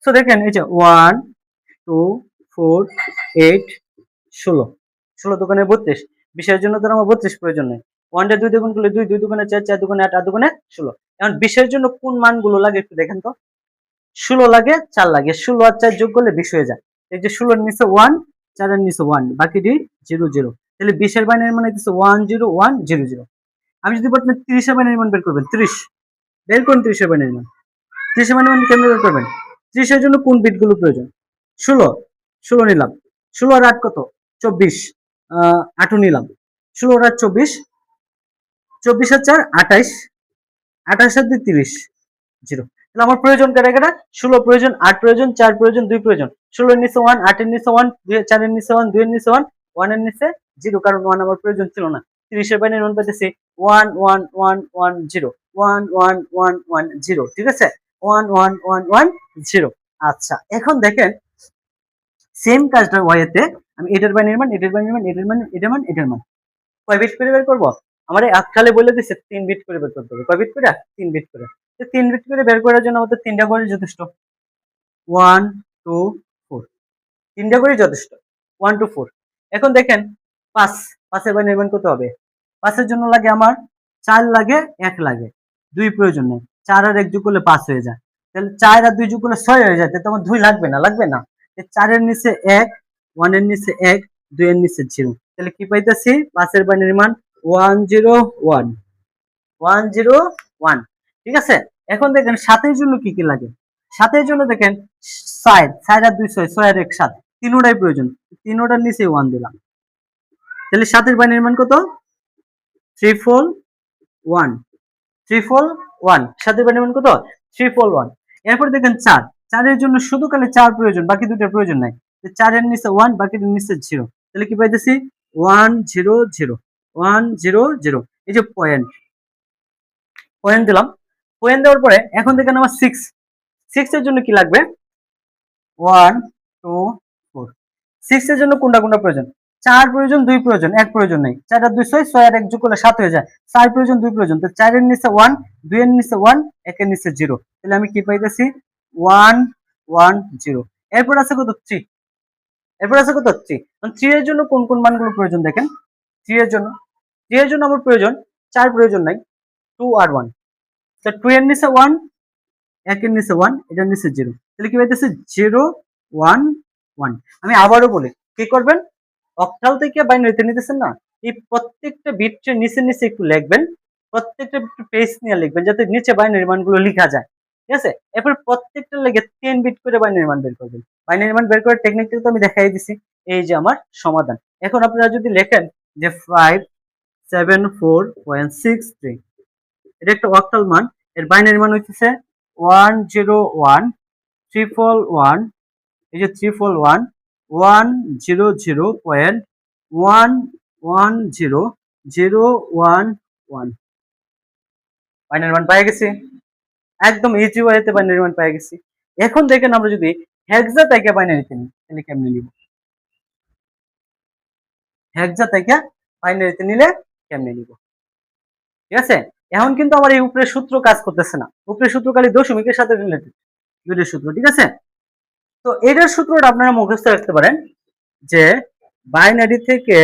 সো দেখেন এই যে 1 2 4 8 16, 16 দোকানে 32, 20 এর জন্য তো আমার 32 প্রয়োজন নেই। 1 এর 2 দ্বিগুণ করলে 2, 2 দুগুণে 4, 4 দুগুণে 8, 8 দুগুণে 16। এখন 20 এর জন্য কোন মানগুলো লাগে একটু দেখেন তো। 16 লাগে, 4 লাগে, 16 আর 4 যোগ করলে 20 হয়ে যায়। এই যে 16 এর নিচে 1, 4 এর নিচে 1, বাকিটি 0 0। তাহলে 20 এর বাইনারি মান হইতেছে 1 0 1 0 0। আমি যদি বলতেন 30 এর বাইনারি মান বের করবেন, 30 বের করুন, 30 এর বাইনারি মান। 30 এর বাইনারি মান কেমনে বের করবেন, 30 এর জন্য কোন বিটগুলো প্রয়োজন, 16 নিলাম, 16 আর 8 কত 24, 8 নিলাম, 16 আর 24, 24 আর 4 28, 28 আর 2 30, 0। তাহলে আমার প্রয়োজন কারা কারা, 16 প্রয়োজন, 8 প্রয়োজন, 4 প্রয়োজন, 2 প্রয়োজন। 16 এর নিচে 1, 8 এর নিচে 1, 4 এর নিচে 1, 2 এর নিচে 1, 1 এর নিচে 0, কারণ 1 আমার প্রয়োজন ছিল না। 30 এর বাইনারি মান পাইতেছি 1 1 1 1 0, 1 1 1 1 0, ঠিক আছে, 1 1 1 1 0। আচ্ছা এখন দেখেন সেম কাজটা ওয়াইতে আমি এটার বাইনারি মান, এটার বাইনারি মান, এটার মান, এটার মান, এটার মান কয় বিট করে বের করবো, আমার আজকালে বলে দিচ্ছে 3 বিট করে বের করতে হবে। কয় বিট করে, 3 বিট করে। 3 বিট করে বের করার জন্য আমাদের 3টা করে যথেষ্ট, 1 2 4, 3টা করে যথেষ্ট, 1 2 4। এখন দেখেন 5 এর বাইনারি মান কত হবে, 5 এর জন্য লাগে আমার 4 লাগে, 1 লাগে, 2 প্রয়োজন নেই, 4 আর 1 যোগ করলে 5 হয়ে যায়। তাহলে 4 আর 2 যোগ করলে 6 হয়ে যায়, তাহলে আমার 2 লাগবে না, লাগবে না। 4 এর নিচে 1, 1 এর নিচে 1, 2 এর নিচে 0। তাহলে কি পাইতেছি 5 এর বাইনারি মান 1 0 1 1 0 1, ঠিক আছে। এখন দেখেন 7 এর জন্য কি কি লাগে, 7 এর জন্য দেখেন 6 6 আর 2 6, 6 আর 1 7, তিনোটাই প্রয়োজন, তিনোটার নিচে 1 দিলাম। তাহলে 7 এর বাইনারি মান কত, 341 341, 7 এর বাইনারি মান কত 341। এরপর দেখেন 4, 4 এর জন্য শুধু খালি 4 প্রয়োজন, বাকি দুটোর প্রয়োজন নাই। 4 এর নিচে 1, বাকিটার নিচে 0। তাহলে কি পাইতেছি 1 0 0 1 0 0। এই যে পয়েন্ট দিলাম, পয়েন্ট দেওয়ার পরে এখন দেখেন আমার 6 এর জন্য কি লাগবে, 1 2 4। 6 এর জন্য কোনটা কোনটা প্রয়োজন? 4 প্রয়োজন, 2 প্রয়োজন, 1 প্রয়োজন নাই। 4 আর 2 6, 6 আর 1 যোগ করলে 7 হয়ে যায়। 4 প্রয়োজন, 2 প্রয়োজন। তো 4 এর নিচে 1, 2 এর নিচে 1, 1 এর নিচে 0। তাহলে আমি কি পাইতেছি? 1 1 0। এরপর আছে কত? 3। এরপর আছে কত? 3। 3 এর জন্য কোন কোন মানগুলো প্রয়োজন দেখেন। 3 এর জন্য আমার প্রয়োজন 4 প্রয়োজন নাই, 2 আর 1। তো 2 এর নিচে 1, 1 এর নিচে 1, এটার নিচে 0। তাহলে কি পাইতেছে? 0 1 1। আমি আবারও বলি, কি করবেন? অক্টাল থেকে বাইনারিতে নিতেছেন না, এই প্রত্যেকটা বিটের নিচে নিচে একটু লিখবেন, প্রত্যেকটা পেজ নিয়ে লিখবেন যাতে নিচে বাইনারি মানগুলো লেখা যায়। ঠিক আছে? এরপর প্রত্যেকটা লেগে 10 বিট করে বাইনারি মান বের করবেন। বাইনারি মান বের করার টেকনিকটা তো আমি দেখাই দিছি। এই যে আমার সমাধান। এখন আপনারা যদি লেখেন যে 574.63, এটা একটা অক্টাল মান। এর বাইনারি মান হচ্ছে 101 এই যে 100.100.11001 বাইনারি মান পেয়ে গেছি। একদম ইজি ওয়েতে বাইনারি মান পেয়ে গেছি। এখন দেখেন আমরা যদি হেক্সা থেকে বাইনারিতে নিই তাহলে কেমনে নিব? হেক্সা থেকে বাইনারিতে নিলে কেমনে নিব? ঠিক আছে? এখন কিন্তু আমার এই উপরের সূত্র কাজ করতেছে না। উপরের সূত্র খালি দশমিকের সাথে রিলেটেড, দুইটার সূত্র। ঠিক আছে? তো এটার সূত্রটা আপনারা মুখস্থ রাখতে পারেন যে বাইনারি থেকে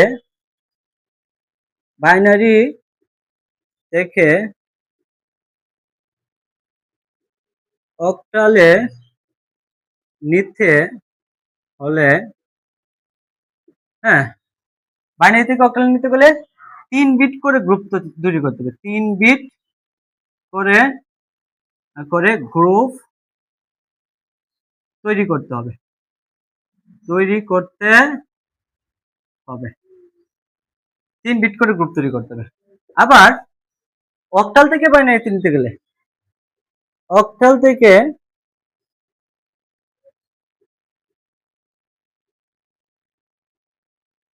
অক্টালে নিতে হলে, হ্যাঁ, বাইনারি থেকে অক্টালে নিতে গেলে 3 বিট করে গ্রুপ তৈরি করতে হবে। 3 বিট করে গ্রুপ তৈরি করতে হবে। 3 বিট করে গ্রুপ তৈরি করতে হবে। আবার অক্টাল থেকে বাইনারিতে নিতে গেলে, অক্টাল থেকে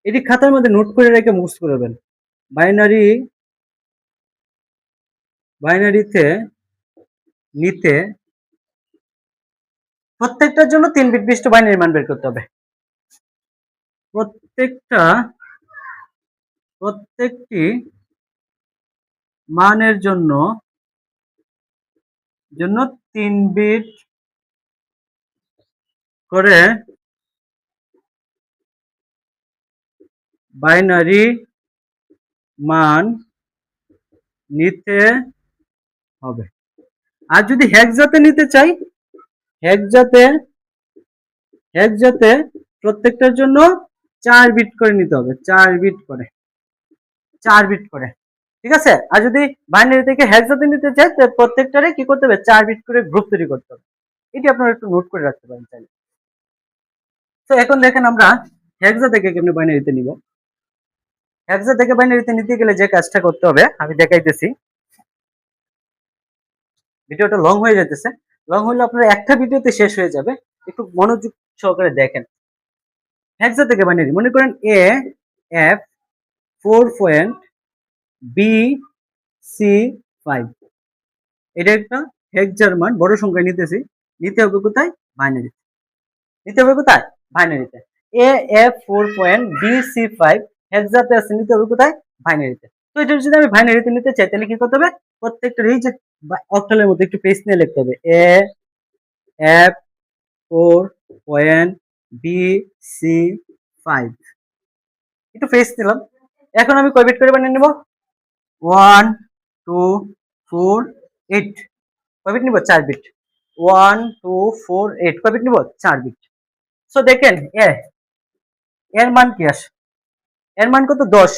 এটি খাতার মধ্যে নোট করে রেখে মুখস্থ করবেন। বাইনারিতে নিতে প্রত্যেকটার জন্য 3 বিট বিশিষ্ট বাইনারি মান বের করতে হবে। প্রত্যেকটি মানের জন্য 3 বিট করে বাইনারি মান নিতে হবে। আর যদি হেক্সাতে নিতে চাই, হেক্সাতে প্রত্যেকটার জন্য 4 বিট করে নিতে হবে। 4 বিট করে। ঠিক আছে? আর যদি বাইনারি থেকে হেক্সাতে নিতে চাই তাহলে প্রত্যেকটারে কি করতে হবে? 4 বিট করে গ্রুপ তৈরি করতে হবে। এটি আপনারা একটু নোট করে রাখতে পারেন চাইলে। তো এখন দেখেন আমরা হেক্সা থেকে কেমনে বাইনারিতে নিব। হেক্সা থেকে বাইনারিতে নিতে গেলে যে কাজটা করতে হবে আমি দেখাইতেছি। ভিডিওটা লং হয়ে যেতেছে, লং হলে আপনার একটা ভিডিওতে শেষ হয়ে যাবে। একটু মনোযোগ সহকারে দেখেন। হেক্সা থেকে বাইনারি মনে করেন এ এফ 4.B.C.5, এটা একটা হেক্সার মান, বড় সংখ্যায় নিতেছি। নিতে হবে কোথায়? বাইনারিতে। নিতে হবে কোথায়? বাইনারিতে। এ এফ 4.B.C.5 হেক্সাতে আছে, নিতে হবে কোথায়? বাইনারিতে। তো এটা যদি আমি বাইনারিতে নিতে চাই তাহলে কি করতে হবে? প্রত্যেকটা এই যে অক্টালের মধ্যে একটু পেজ নিয়ে লিখতে হবে। এ এফ 4.B.C.5 একটু পেজ নিলাম। এখন আমি কয় বিট করে বানিয়ে নিব? 1 2 4 8। কয় বিট নিব? 4 বিট। 1 2 4 8 কয় বিট নিব? 4 বিট। সো দেখেন এর মান কি আসে? এর মান কত? 10।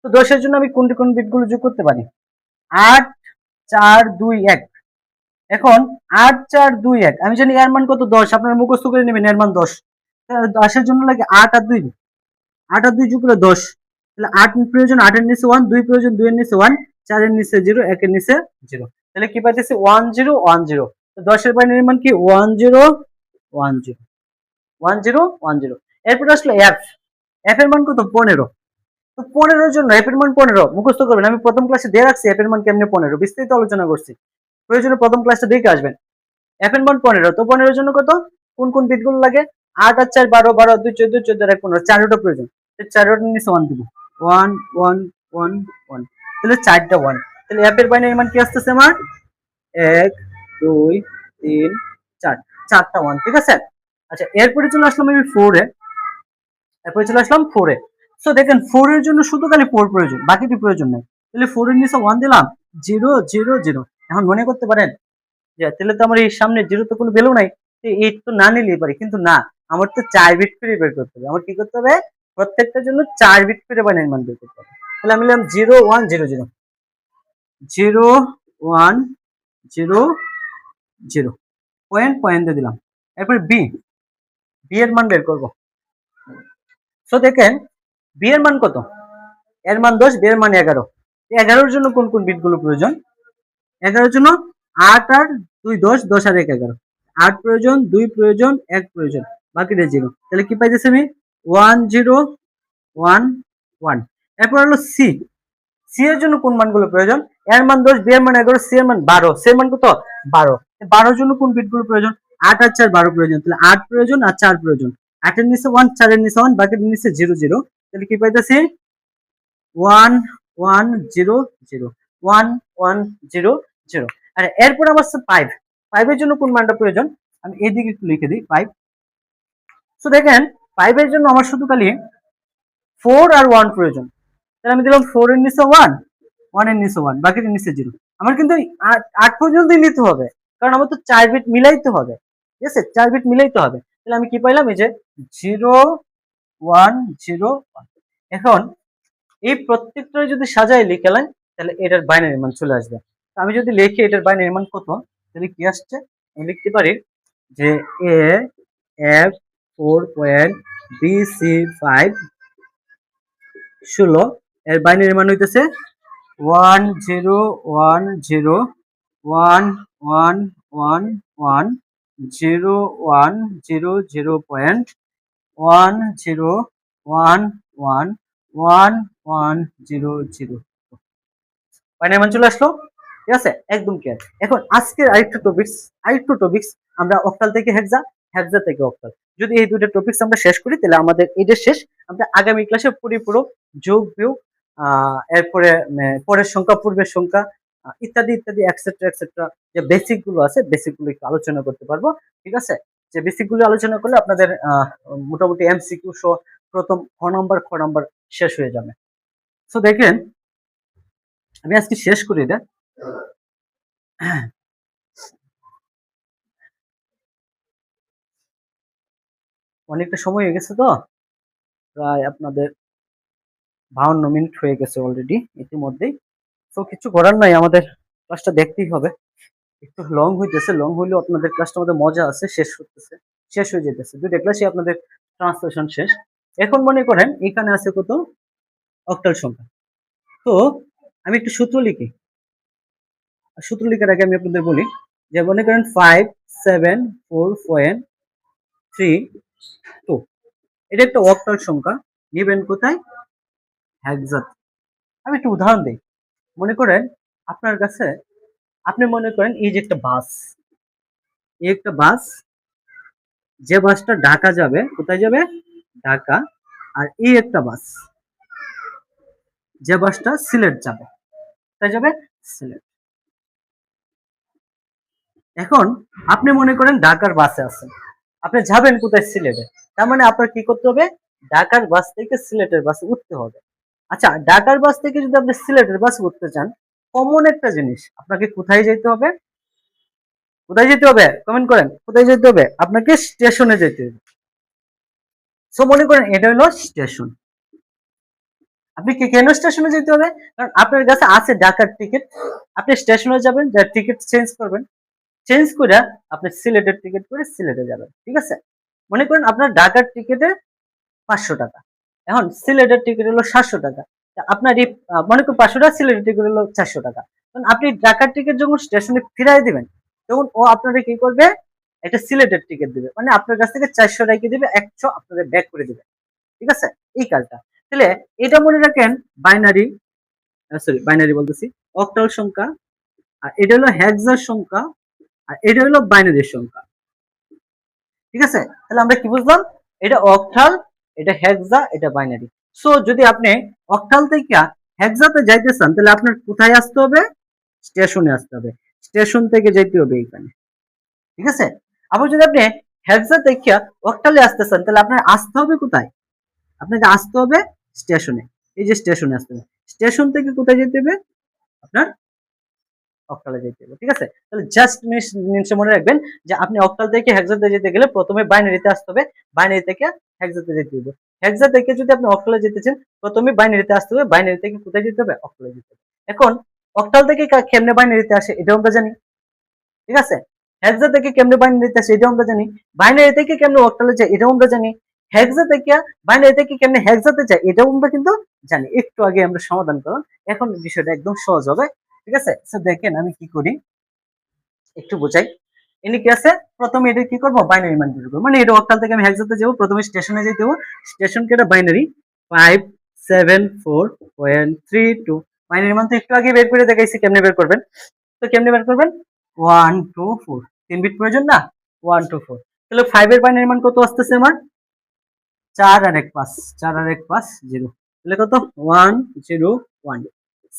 তো 10 এর জন্য আমি কোন কোন বিটগুলো যোগ করতে পারি? 8 4 2 1। এখন 8 4 2 1 আমি জানি এর মান কত? 10। আপনারা মুখস্থ করে নেবেন এর মান 10। 10 এর জন্য লাগে 8 আর 2, 8 আর 2 যোগ করলে 10। তাহলে 8 প্রয়োজন, 8 এর নিচে 1, 2 প্রয়োজন, 2 এর নিচে 1, 4 এর নিচে 0, 1 এর নিচে 0। তাহলে কি পাইতেছি? 1 0 1 0। তো 10 এর বাইনারি মান কি? 1 0 1 0 1 0 1 0। এরপর আসলে এফ এর মান কত? 15। তো 15 এর জন্য এফ এর মান 15 মুখস্থ করবেন। আমি প্রথম ক্লাসে দিয়ে রাখছি এফ এর মান কেমনে 15 বিস্তারিত আলোচনা করছি। প্রয়োজনে প্রথম ক্লাসটা দেখে আসবেন। এফ এর মান 15। তো 15 এর জন্য কত? কোন কোন বিটগুলো লাগে? 8 আর 4 12, 12 আর 2 14, 14 আর 1 15, 4টা প্রয়োজন। 4টার নিচে 1 দিব, 1 1 1 1, তাহলে 4টা 1। তাহলে f এর বাইনারি মান কি আসতেছে আমার? 1 2 3 4, 4টা 1, ঠিক আছে। আচ্ছা, এরপরে চলে আসলাম আমি 4 এ, এরপরে চলে আসলাম 4 এ। সো দেখেন 4 এর জন্য শুধু খালি 4 প্রয়োজন, বাকিটি প্রয়োজন নাই। তাহলে 4 এর নিচে 1 দিলাম, 0 0 0। এখন মনে করতে পারেন যে তাহলে তো আমার এই সামনে 0 তো কোনো ভ্যালু নাই, 8 তো না নিলেই পারি, কিন্তু না, আমার তো 4 বিট করে বের করতে হবে। আমার কি করতে হবে? প্রত্যেকটার জন্য 4 বিট করে বাইনারি মান বের করতে হবে। তাহলে আমি নিলাম 0 1 0 0 0 1 0 0, পয়েন্ট পয়েন্ট দিয়ে দিলাম। এরপর বি, বি এর মান বের করব। সো দেখেন বি এর মান কত? এর মান 10, বি এর মান 11। 11 এর জন্য কোন কোন বিট গুলো প্রয়োজন? 11 এর জন্য 8 আর 2 10, 10 আর 1 11। 8 প্রয়োজন, 2 প্রয়োজন, 1 প্রয়োজন, বাকিটা 0। তাহলে কি পাইতেছি আমি? 1 0 1 1। এরপর হলো সি, সি এর জন্য কোন মানগুলো প্রয়োজন? এর মান 10, বি এর মান 11, সি এর মান 12। সি এর মান কত? 12। 12 এর জন্য কোন বিটগুলো প্রয়োজন? 8 আর 4 12 প্রয়োজন। তাহলে 8 প্রয়োজন আর 4 প্রয়োজন। 8 এর নিচে 1, 4 এর নিচে 1, বাকিটার নিচে 0 0। তাহলে কি পাইতেছি? 1 1 0 0 1 1 0 0। আর এরপর আমার 5, 5 এর জন্য কোন মানটা প্রয়োজন? আমি এইদিকে একটু লিখে দিই 5। সো দেখেন 5 এর জন্য আমার শুধু খালি 4 আর 1 প্রয়োজন। তাহলে আমি দিলাম 4 এর নিচে 1, 1 এর নিচে 1, বাকিটার নিচে 0। আমার কিন্তু 8 পর্যন্তই নিতে হবে, কারণ আমার তো 4 বিট মিলাইতে হবে, ঠিক আছে, 4 বিট মিলাইতে হবে। তাহলে আমি কি পাইলাম? এই যে 0 1 0 1। এখন এই প্রত্যেকটা যদি সাজায় লিখেলেন তাহলে এটার বাইনারি মান চলে আসবে। আমি যদি লিখি এটার বাইনারি মান কত, তাহলে কি আসছে? আমি লিখতে পারি যে A F 4 point B C 5 16, এর বাইনারি মান হইতেছে 1 0 1 0 1 1 1 1 0 1 0 0 পয়েন্ট 1 0 1 1 1 1 0 0। বাইনারি মান চলে আসলো, ঠিক আছে, একদম ক্লিয়ার। এখন আজকের আরেকটু টপিকস আমরা অক্টাল থেকে হেক্সা, হেক্সা থেকে অক্টাল। যদি এই দুটো টপিকস আমরা শেষ করি তাহলে আমাদের এটা শেষ। আমরা আগামী ক্লাসে পরিপূরক যোগ বিয়োগ, এরপরে পরের সংখ্যা, পূর্বের সংখ্যা, ইত্যাদি ইত্যাদি এক্সেট্রা এক্সেট্রা যে বেসিক গুলো আছে, বেসিক গুলো একটু আলোচনা করতে পারবো, ঠিক আছে। যে বেসিক গুলো আলোচনা করলে আপনাদের মোটামুটি এমসিকিউ সহ প্রথম খ নাম্বার শেষ হয়ে যাবে। সো দেখেন আমি আজকে শেষ করি এটা। অনেকটা সময় হয়ে গেছে, তো প্রায় আপনাদের 52 মিনিট হয়ে গেছে অলরেডি ইতিমধ্যেই। তো কিছু করার নাই, আমাদের ক্লাসটা দেখতেই হবে। একটু লং হইতেছে, লং হইলেও আপনাদের ক্লাসটা আমাদের মজা আছে, শেষ করতেছে, শেষ হয়ে যেতেছে। দুইটা ক্লাসই আপনাদের ট্রান্সলেশন শেষ। এখন মনে করেন এখানে আছে কত? অক্টাল সংখ্যা। তো আমি একটু সূত্র লিখি। সূত্র লেখার আগে আমি আপনাদের বলি যে মনে করেন 5 7 4 3 2, এটা একটা অক্টাল সংখ্যা, নেবেন কোথায়? হেক্সা। আমি একটু উদাহরণ দিই। মনে করেন আপনার কাছে, আপনি মনে করেন এই যে একটা বাস, এই একটা বাস, যে বাসটা ঢাকা যাবে, কোথায় যাবে? ঢাকা। আর এই একটা বাস, যে বাসটা সিলেট যাবে, কোথায় যাবে? সিলেট। এখন আপনি মনে করেন ঢাকার বাসে আছেন, আপনি যাবেন কোথায়? সিলেটে। তার মানে আপনার কি করতে হবে? ঢাকার বাস থেকে সিলেটের বাসে উঠতে হবে। আচ্ছা, ঢাকার বাস থেকে যদি আপনি সিলেটের বাসে উঠতে চান, কমন একটা জিনিস, আপনাকে কোথায় যেতে হবে? কোথায় যেতে হবে? কমেন্ট করেন, কোথায় যেতে হবে? আপনাকে স্টেশনে যেতে হবে। সো মনে করেন এটা হলো স্টেশন। আপনি কি কেন স্টেশনে যেতে হবে? কারণ আপনার কাছে আছে ঢাকার টিকিট, আপনি স্টেশনে যাবেন, যা টিকিট চেঞ্জ করবেন, চেঞ্জ করে আপনি সিলেটের টিকিট করে সিলেটে যাবেন, ঠিক আছে। মনে করেন আপনার ঢাকার টিকিটে 500 টাকা, এখন সিলেটের টিকিট হলো 700 টাকা। আপনার এই মনে করেন 500 টাকা, সিলেটের টিকিট হলো 400 টাকা। কারণ আপনি ঢাকার টিকিট যখন স্টেশনে ফিরাই দিবেন, তখন ও আপনারা কি করবে? একটা সিলেটের টিকিট দিবে, মানে আপনার কাছ থেকে 400 টাকা দিবে, 100 আপনাদের ব্যাক করে দিবে, ঠিক আছে, এই কাজটা। তাহলে এটা মনে রাখেন, বাইনারি, সরি বাইনারি বলতেছি, অক্টাল সংখ্যা, আর এটা হলো হেক্সার সংখ্যা, আর এটা হলো বাইনারির সংখ্যা, ঠিক আছে, তাহলে আমরা কি বুঝলাম, এটা অক্টাল, এটা হেক্সা, এটা বাইনারি। সো যদি আপনি অক্টাল থেকে হেক্সাতে যাইতে চান তাহলে আপনার কোথায় আসতে হবে, স্টেশনে আসতে হবে, স্টেশন থেকে যেতে হবে এখানে। ঠিক আছে, আবার যদি আপনি হেক্সা থেকে অক্টালে আসতে চান তাহলে আপনার আসতে হবে কোথায়, আপনাকে আসতে হবে স্টেশনে, এই যে স্টেশনে আসতে হবে, স্টেশন থেকে কোথায় যেতে হবে, আপনার অক্টালে যেতে হবে। ঠিক আছে, তাহলে জাস্ট নিশ্চয় মনে রাখবেন যে আপনি অক্টাল থেকে হেক্সাতে যেতে গেলে প্রথমে বাইনারিতে আসতে হবে, বাইনারি থেকে হেক্সাতে যেতে হবে, হেক্সা থেকে যদি আপনি অক্টালে যেতে চান প্রথমে বাইনারিতে আসতে হবে, বাইনারি থেকে কোথায় যেতে হবে, অক্টালে যেতে হবে। এখন অক্টাল থেকে কেমনে বাইনারিতে আসে এটাও আমরা জানি। ঠিক আছে, হেক্সা থেকে কেমনে বাইনারিতে আসে এটাও আমরা জানি, বাইনারি থেকে কেমনে অক্টালে যায় এটাও আমরা জানি, হেক্সা থেকে বাইনারি থেকে কেমনে হেক্সাতে যায় এটাও আমরা কিন্তু জানি। একটু আগে আমরা সমাধান করলাম, এখন বিষয়টা একদম সহজ হবে। ঠিক আছে, দেখেন আমি কি করি একটু বোঝাই। এনে কি আছে, প্রথমে এটা কি করবো, বাইনারি মান বের করবো, মানে এটা অক্টাল থেকে আমি হেক্সাতে যাবো, প্রথমে স্টেশনে যেতে হবে, স্টেশনকে এটা বাইনারি 574.32, বাইনারি মান তো একটু আগে বের করে দেখাইছি কেমনে বের করবেন। তো কেমনে বের করবেন, 124, 3 বিট প্রয়োজন না, 124, তাহলে 5 এর বাইনারি মান কত আসতেছে আমার, 4 আর 1 5, 4 আর 1 5 0, তাহলে কত 101,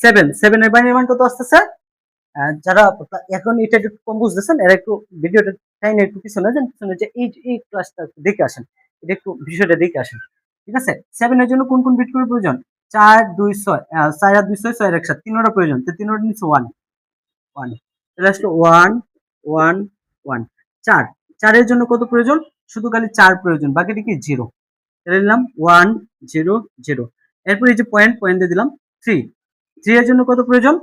7 এর বাইনারি মান কত আসতেছে, যারা এখন এটা একটু কম বুঝতেছেন এরা একটু ভিডিওটা টাইনে একটু পিছনে যান, পিছনে যে এই ক্লাসটা একটু দেখে আসেন, এটা একটু বিষয়টা দেখে আসেন। ঠিক আছে, 7 এর জন্য কোন কোন বিট করে প্রয়োজন, 4 2 6, 4 আর 2 6, 6 আর 1 7, তিনটা প্রয়োজন, তো তিনটা নিচে 1 1, তাহলে আসলে 1 1 1, 4, 4 এর জন্য কত প্রয়োজন, শুধু খালি 4 প্রয়োজন, বাকিটা কি 0, তাহলে দিলাম 1 0 0, এরপর এই যে পয়েন্ট দিয়ে দিলাম 3, 3 এর জন্য কত প্রয়োজন,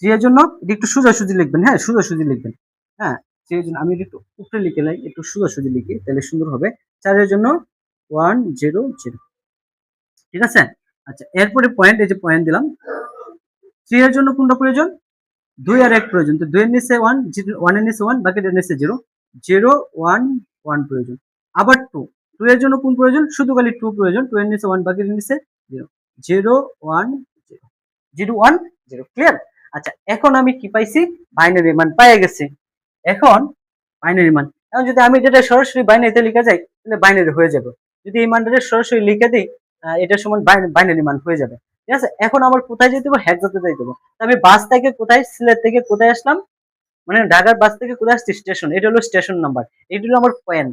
3 এর জন্য এটা একটু সোজাসুজি লিখবেন, হ্যাঁ সোজাসুজি লিখবেন, হ্যাঁ 3 এর জন্য আমি একটু উপরে লিখে লাই, একটু সোজাসুজি লিখি তাহলে সুন্দর হবে, 4 এর জন্য 1 0 0। ঠিক আছে, আচ্ছা এরপরে পয়েন্ট, এই যে পয়েন্ট দিলাম, 3 এর জন্য কোনটা প্রয়োজন, 2 আর 1 প্রয়োজন, তো 2 এর নিচে 1, 1 এর নিচে 1, বাকিটার নিচে 0 0 1 1 প্রয়োজন, আবার 2, 2 এর জন্য কোন প্রয়োজন, শুধু খালি 2 প্রয়োজন, 2 এর নিচে 1, বাকিটার নিচে 0 0 1 0 0 1 0, ক্লিয়ার। আচ্ছা এখন আমি কি পাইছি, বাইনারি মান পাইয়া গেছি। এখন বাইনারি মান, এখন যদি আমি এটা সরাসরি বাইনারিতে লিখা যায় তাহলে বাইনারি হয়ে যাবে, যদি এই মানটা সরাসরি লিখে দিই এটা সমান বাইনারি মান হয়ে যাবে। ঠিক আছে, এখন আমার কোথায় যেতে হবে, হেক্সাতে যাইতে হবে, আমি বাস থেকে কোথায়, সিলেট থেকে কোথায় আসলাম, মানে ঢাকার বাস থেকে কোথায় আসছি, স্টেশন, এটা হলো স্টেশন নাম্বার, এটা হলো আমার পয়েন্ট,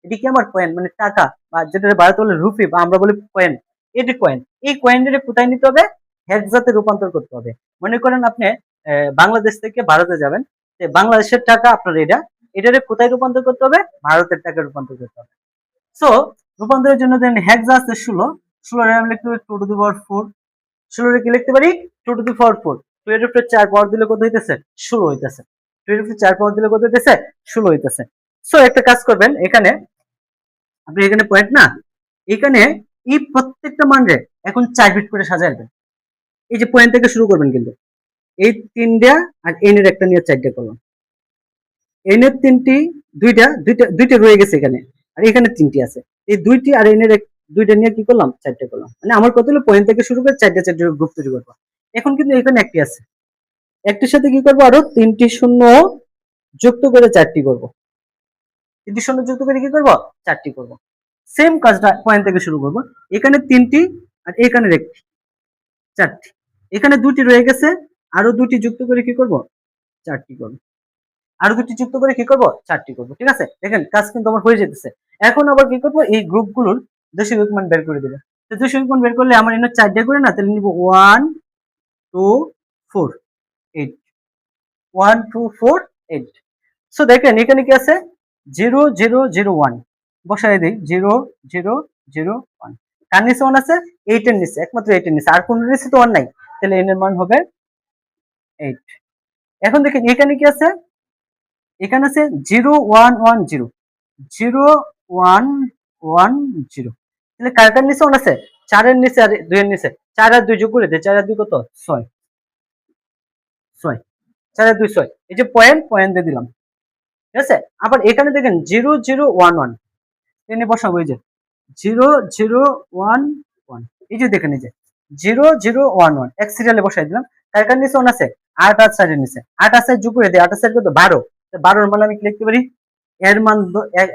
এটি কি আমার পয়েন্ট মানে টাকা, বা যেটা ভারত বলে রুপি বা আমরা বলি পয়েন্ট, এটি পয়েন্ট, এই পয়েন্টে কোথায় নিতে হবে, হেক্সাতে রূপান্তর করতে হবে। মনে করেন আপনি বাংলাদেশ থেকে ভারতে যাবেন, বাংলাদেশের টাকা আপনার এটারে কোথায় রূপান্তর করতে হবে, ভারতের টাকা রূপান্তর করতে হবে। সো রূপান্তরের জন্য দেন হেক্সা আছে 16, 16 এর আমি লিখতে পারি 2 টু দি পাওয়ার 4, 16 রে কি লিখতে পারি 2 টু দি পাওয়ার 4, 2 এর উপরে 4 পাওয়ার দিলে কত হইতেছে, 16 হইতেছে, 2 এর উপরে 4 পাওয়ার দিলে কত হইতেছে, 16 হইতেছে। সো একটা কাজ করবেন, এখানে আপনি এখানে পয়েন্ট না, এখানে এই প্রত্যেকটা মান রে এখন 4 বিট করে সাজাবেন, এই যে পয়েন্ট থেকে শুরু করবেন, কিন্তু এই 3টা আর এন এর একটা নিয়ে 4টা করলাম, এন এর 3টি, দুইটা রয়ে গেছে এখানে, আর এখানে 3টি আছে, এই 2টি আর এন এর দুইটা নিয়ে কি করলাম, 4টা করলাম, মানে আমার কত হলো পয়েন্ট থেকে শুরু করে 4টা গ্রুপ তৈরি করবো। এখন কিন্তু এখানে একটি আছে, একটির সাথে কি করবো, আরো 3টি শূন্য যুক্ত করে 4টি করবো, 3টি শূন্য যুক্ত করে কি করবো, 4টি করবো। সেম কাজটা পয়েন্ট থেকে শুরু করবো, এখানে 3টি আর এখানে একটি, 4টি, এখানে 2টি রয়ে গেছে, আরো 2টি যুক্ত করে কি করবো, 4টি করবো, আরো 2টি যুক্ত করে কি করবো, 4টি করবো। ঠিক আছে, দেখেন কাজ কিন্তু আমার হয়ে যেতেছে। এখন আবার কি করবো, এই গ্রুপগুলোর দশমিক মান বের করে দেবে, তো দশমিক মান বের করলে আমার এখানে 4টা করে না, তাহলে নিব 1 2 4 8, 1 2 4 8। সো দেখেন এখানে কি আছে, 0 0 0 1 বসাই দিই, 0 0 0 1, কার নিচে 1 আছে, 8 এর নিচে, একমাত্র 8 এর নিচে, আর কোন নিচে তো 1 নাই, তাহলে n এর মান হবে 8। এখন দেখেন এখানে কি আছে, এখানে আছে 0 1 1 0 0 1 1 0, তাহলে কার নিচে 1 আছে, 4 এর নিচে আর 2 এর নিচে, 4 আর 2 যোগ করে দে, 4 আর 2 কত, 6 6, 4 আর 2 6, এই যে পয়েন্ট দিয়ে দিলাম। ঠিক আছে, আবার এখানে দেখেন 0 0 1 1, এনে বসাবো, এই যে 0 0 1 1, এই যে দেখেন এই যে 0 0 1 1 এক সিরিয়ালে বসাই দিলাম, কার নিচে 1 আছে, 8 আর 4 এর নিচে, 8 আর 4 যোগ করে দিই, 8 আর 4 কত, 12, 12 এর মান আমি কি লিখতে পারি, এর মান